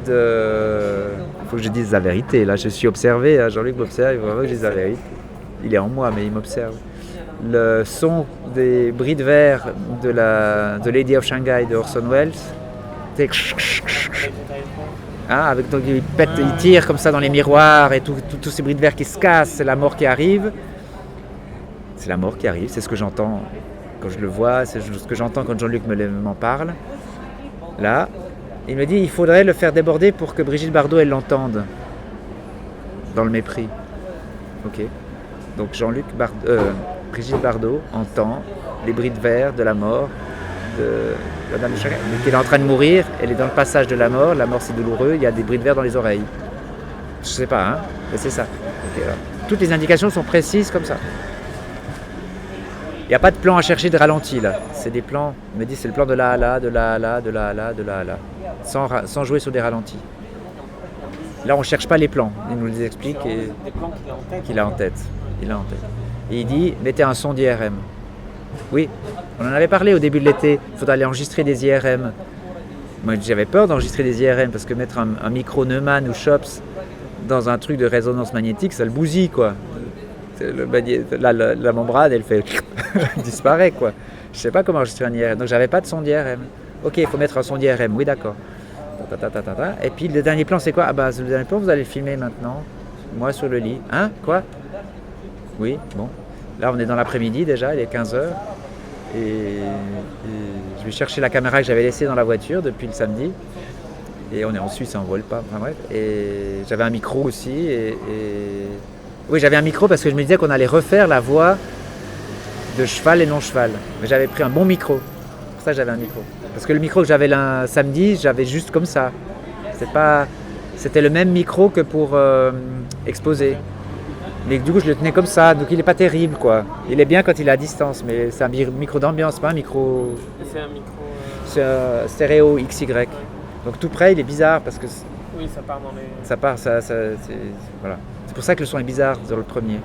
de... Il faut que je dise la vérité. Là, je suis observé. Hein. Jean-Luc m'observe. Il faut vraiment que je dise la vérité. Il est en moi, mais il m'observe. Le son des bris de verre de Lady of Shanghai de Orson Welles. Avec, donc, il tire comme ça dans les miroirs et tous ces bris de verre qui se cassent. C'est la mort qui arrive. C'est la mort qui arrive. C'est ce que j'entends quand je le vois. C'est ce que j'entends quand Jean-Luc m'en parle. Là, il me dit il faudrait le faire déborder pour que Brigitte Bardot elle l'entende. Dans le mépris. Ok. Donc Brigitte Bardot entend les bris de verre de la mort de Madame de Shanghai. Elle est en train de mourir, elle est dans le passage de la mort c'est douloureux, il y a des bris de verre dans les oreilles. Je sais pas, hein, mais c'est ça. Okay, toutes les indications sont précises comme ça. Il n'y a pas de plan à chercher de ralenti là. C'est des plans, il me dit c'est le plan de là à là, de là à là, de là à là, de là à là. Sans jouer sur des ralentis. Là on ne cherche pas les plans, il nous les explique. Et des plans qu'il a en tête. Et il dit mettez un son d'IRM. Oui, on en avait parlé au début de l'été, il faudrait aller enregistrer des IRM. Moi j'avais peur d'enregistrer des IRM parce que mettre un micro Neumann ou Schops dans un truc de résonance magnétique, ça le bousille quoi. La membrane elle fait disparaît quoi. Je sais pas comment enregistrer un IRM, donc j'avais pas de son d'IRM. Ok, il faut mettre un son d'IRM, oui d'accord. Et puis le dernier plan c'est quoi? Le dernier plan vous allez le filmer maintenant. Moi sur le lit. Hein? Quoi? Oui, bon. Là on est dans l'après-midi déjà, il est 15h. Et je vais chercher la caméra que j'avais laissée dans la voiture depuis le samedi. Et on est en Suisse, on vole pas. Enfin bref. Et j'avais un micro aussi. Oui, j'avais un micro parce que je me disais qu'on allait refaire la voix de cheval et non cheval. Mais j'avais pris un bon micro. Pour ça, j'avais un micro. Parce que le micro que j'avais samedi, j'avais juste comme ça. C'était le même micro que pour exposer. Mais du coup, je le tenais comme ça. Donc, il n'est pas terrible, quoi. Il est bien quand il est à distance. Mais c'est un micro d'ambiance, pas un micro... C'est un micro... C'est un stéréo XY. Donc, tout près, il est bizarre parce que... Oui, ça part dans les... Ça part, voilà. C'est pour ça que le son est bizarre dans le premier,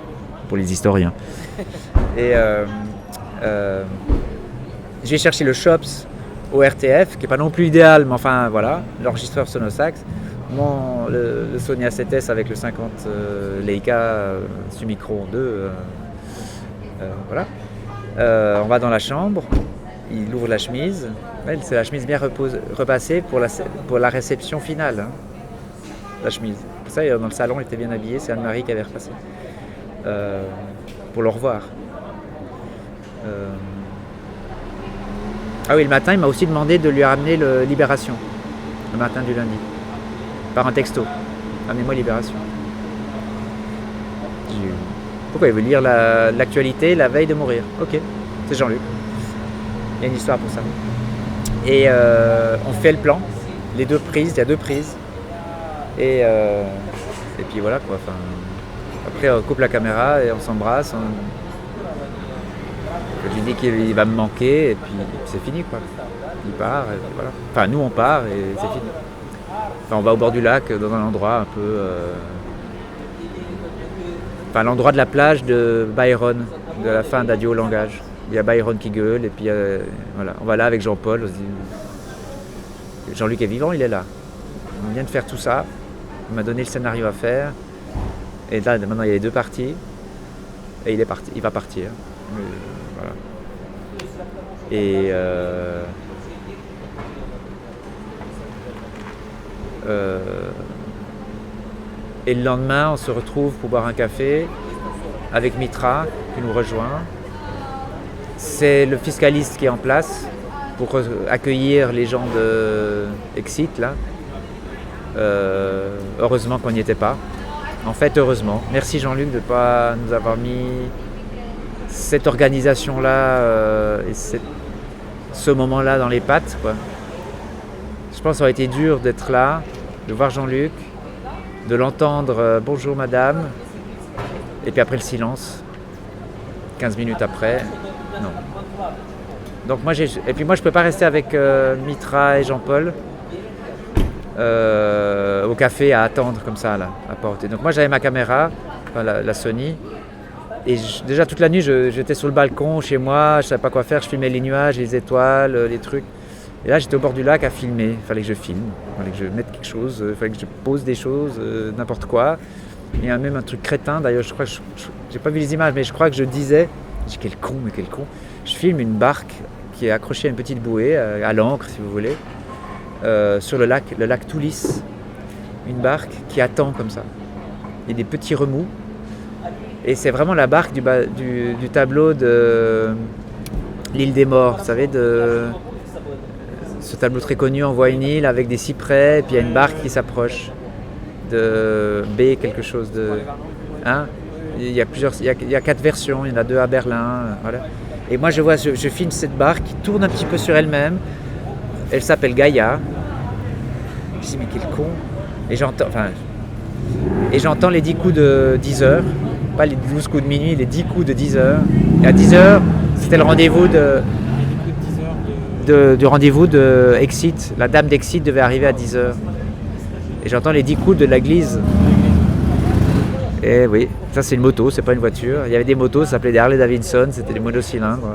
pour les historiens. Et j'ai cherché le Schops au RTF, qui n'est pas non plus idéal, mais enfin voilà, l'enregistreur Sonosax. Le Sony A7S avec le 50 Leica Summicron 2. Voilà. On va dans la chambre, il ouvre la chemise. Ouais, c'est la chemise bien repassée pour la réception finale. Hein, la chemise. Ça, dans le salon, il était bien habillé. C'est Anne-Marie qui avait repassé pour le revoir. Ah oui, le matin, il m'a aussi demandé de lui ramener le Libération, le matin du lundi, par un texto. Amenez-moi Libération. Pourquoi il veut lire l'actualité la veille de mourir? Ok, c'est Jean-Luc. Il y a une histoire pour ça. Et on fait le plan, les deux prises, il y a deux prises. Et puis voilà quoi. Enfin, après on coupe la caméra et on s'embrasse. Je lui dis qu'il va me manquer et puis c'est fini quoi. Il part et voilà. Enfin nous on part et c'est fini. Enfin, on va au bord du lac dans un endroit un peu... Enfin l'endroit de la plage de Byron, de la fin d'Adieu au langage. Il y a Byron qui gueule et puis voilà. On va là avec Jean-Paul. On se dit... Jean-Luc est vivant, il est là. On vient de faire tout ça. Il m'a donné le scénario à faire. Et là, maintenant, il y a les deux parties. Et il est parti. Il va partir. Voilà. Et Et le lendemain, on se retrouve pour boire un café avec Mitra qui nous rejoint. C'est le fiscaliste qui est en place pour accueillir les gens de Exit là. Heureusement qu'on n'y était pas. En fait, heureusement. Merci Jean-Luc de ne pas nous avoir mis cette organisation-là et ce moment-là dans les pattes, quoi. Je pense que ça aurait été dur d'être là, de voir Jean-Luc, de l'entendre bonjour madame, et puis après le silence, 15 minutes après, non. Donc moi, et puis moi je ne peux pas rester avec Mitra et Jean-Paul au café à attendre comme ça là, à porter. Donc moi j'avais ma caméra, enfin, la Sony, et déjà toute la nuit j'étais sur le balcon chez moi, je ne savais pas quoi faire, je filmais les nuages, les étoiles, les trucs. Et là j'étais au bord du lac à filmer, il fallait que je filme, il fallait que je mette quelque chose, il fallait que je pose des choses, n'importe quoi. Il y a même un truc crétin, d'ailleurs je crois que j'ai pas vu les images, mais je crois que je disais, quel con, je filme une barque qui est accrochée à une petite bouée, à l'ancre si vous voulez, sur le lac tout lisse, une barque qui attend comme ça. Il y a des petits remous, et c'est vraiment la barque du tableau de l'île des morts, vous savez, ce tableau très connu, on voit une île avec des cyprès, et puis il y a une barque qui s'approche de B quelque chose de... Hein, il y a 4 versions, il y en a 2 à Berlin, voilà. Et moi je filme cette barque qui tourne un petit peu sur elle-même, elle s'appelle Gaïa. Je dis mais quel con. Et j'entends les 10 coups de 10 heures, pas les 12 coups de minuit, les 10 coups de 10 heures. Et à 10 heures, c'était le rendez-vous du rendez-vous de Exit. La dame d'Exit devait arriver à 10 heures. Et j'entends les 10 coups de l'église. Et oui, ça c'est une moto, c'est pas une voiture. Il y avait des motos, ça s'appelait des Harley Davidson, c'était des monocylindres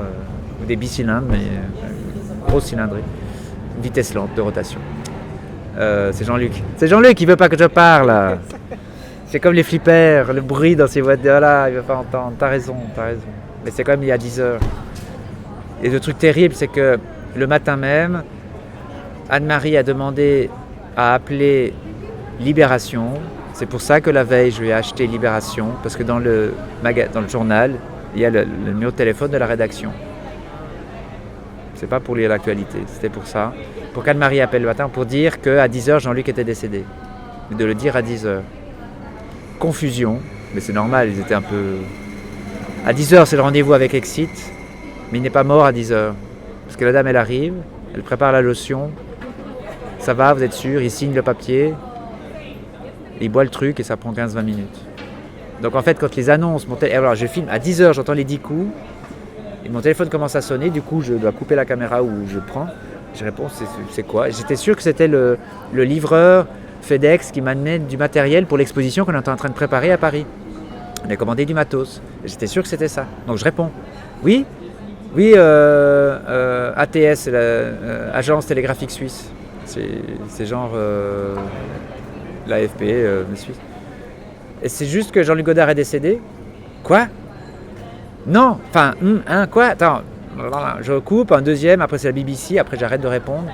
ou des bicylindres, mais grosse cylindrée. Vitesse lente de rotation. C'est Jean-Luc. C'est Jean-Luc qui veut pas que je parle. C'est comme les flippers, le bruit dans ces voitures là, il veut pas entendre. T'as raison. Mais c'est quand même il y a 10 heures. Et le truc terrible, c'est que le matin même, Anne-Marie a demandé à appeler Libération. C'est pour ça que la veille, je lui ai acheté Libération, parce que dans le journal, il y a le numéro de téléphone de la rédaction. C'est pas pour lire l'actualité, c'était pour ça. Pour qu'Anne-Marie appelle le matin pour dire qu'à 10h, Jean-Luc était décédé. Mais de le dire à 10h. Confusion, mais c'est normal, ils étaient un peu... À 10h, c'est le rendez-vous avec Exit, mais il n'est pas mort à 10h. Parce que la dame, elle arrive, elle prépare la lotion. Ça va, vous êtes sûr, il signe le papier, il boit le truc et ça prend 15-20 minutes. Donc en fait, quand les annonces, alors je filme à 10h, j'entends les 10 coups, et mon téléphone commence à sonner, du coup je dois couper la caméra où je prends. Je réponds, c'est quoi? J'étais sûr que c'était le livreur FedEx qui m'amenait du matériel pour l'exposition qu'on était en train de préparer à Paris. On a commandé du matos. J'étais sûr que c'était ça. Donc je réponds, oui, ATS, Agence Télégraphique Suisse. C'est genre l'AFP suisse. Et c'est juste que Jean-Luc Godard est décédé. Quoi? Non, enfin, quoi? Attends, je coupe, un deuxième, après c'est la BBC, après j'arrête de répondre.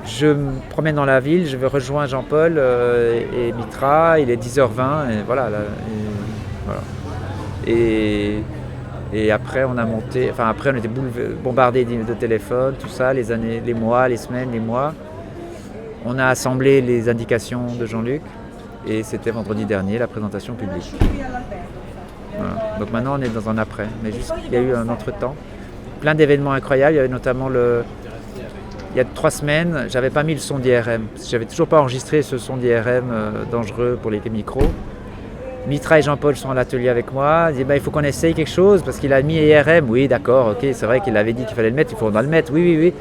Je me promène dans la ville, je vais rejoindre Jean-Paul et Mitra, il est 10h20, et voilà. Et après on a monté, enfin après on était bombardés de téléphones, tout ça, les années, les mois, les semaines, les mois. On a assemblé les indications de Jean-Luc et c'était vendredi dernier la présentation publique. Voilà. Donc maintenant on est dans un après, mais juste il y a eu un entre-temps. Plein d'événements incroyables, il y avait notamment il y a 3 semaines, j'avais pas mis le son d'IRM, j'avais toujours pas enregistré ce son d'IRM dangereux pour les micros. Mitra et Jean-Paul sont à l'atelier avec moi, ils disent il faut qu'on essaye quelque chose parce qu'il a mis IRM, oui d'accord, ok, c'est vrai qu'il avait dit qu'il fallait le mettre, il faut le mettre, oui.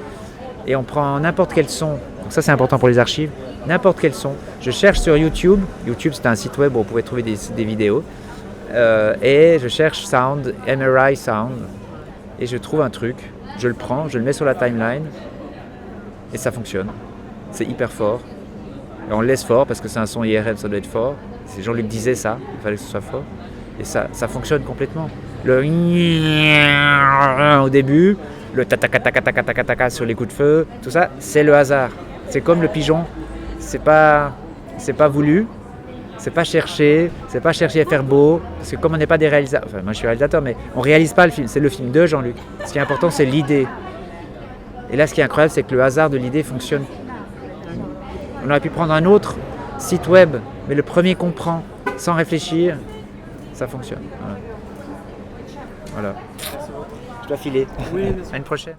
Et on prend n'importe quel son, donc ça c'est important pour les archives, n'importe quel son. Je cherche sur YouTube c'est un site web où vous pouvez trouver des vidéos, et je cherche sound, MRI sound, et je trouve un truc, je le prends, je le mets sur la timeline, et ça fonctionne. C'est hyper fort. Et on le laisse fort parce que c'est un son IRM, ça doit être fort. C'est Jean-Luc disait ça, il fallait que ce soit fort. Et ça fonctionne complètement. Le au début, le ta sur les coups de feu, tout ça, c'est le hasard. C'est comme le pigeon. C'est pas voulu, C'est pas chercher à faire beau, parce que comme on n'est pas des réalisateurs, enfin moi je suis réalisateur, mais on réalise pas le film, c'est le film de Jean-Luc. Ce qui est important, c'est l'idée. Et là, ce qui est incroyable, c'est que le hasard de l'idée fonctionne. On aurait pu prendre un autre site web, mais le premier qu'on prend, sans réfléchir, ça fonctionne. Voilà. Merci beaucoup. Je dois filer. Oui, bien sûr. À une prochaine.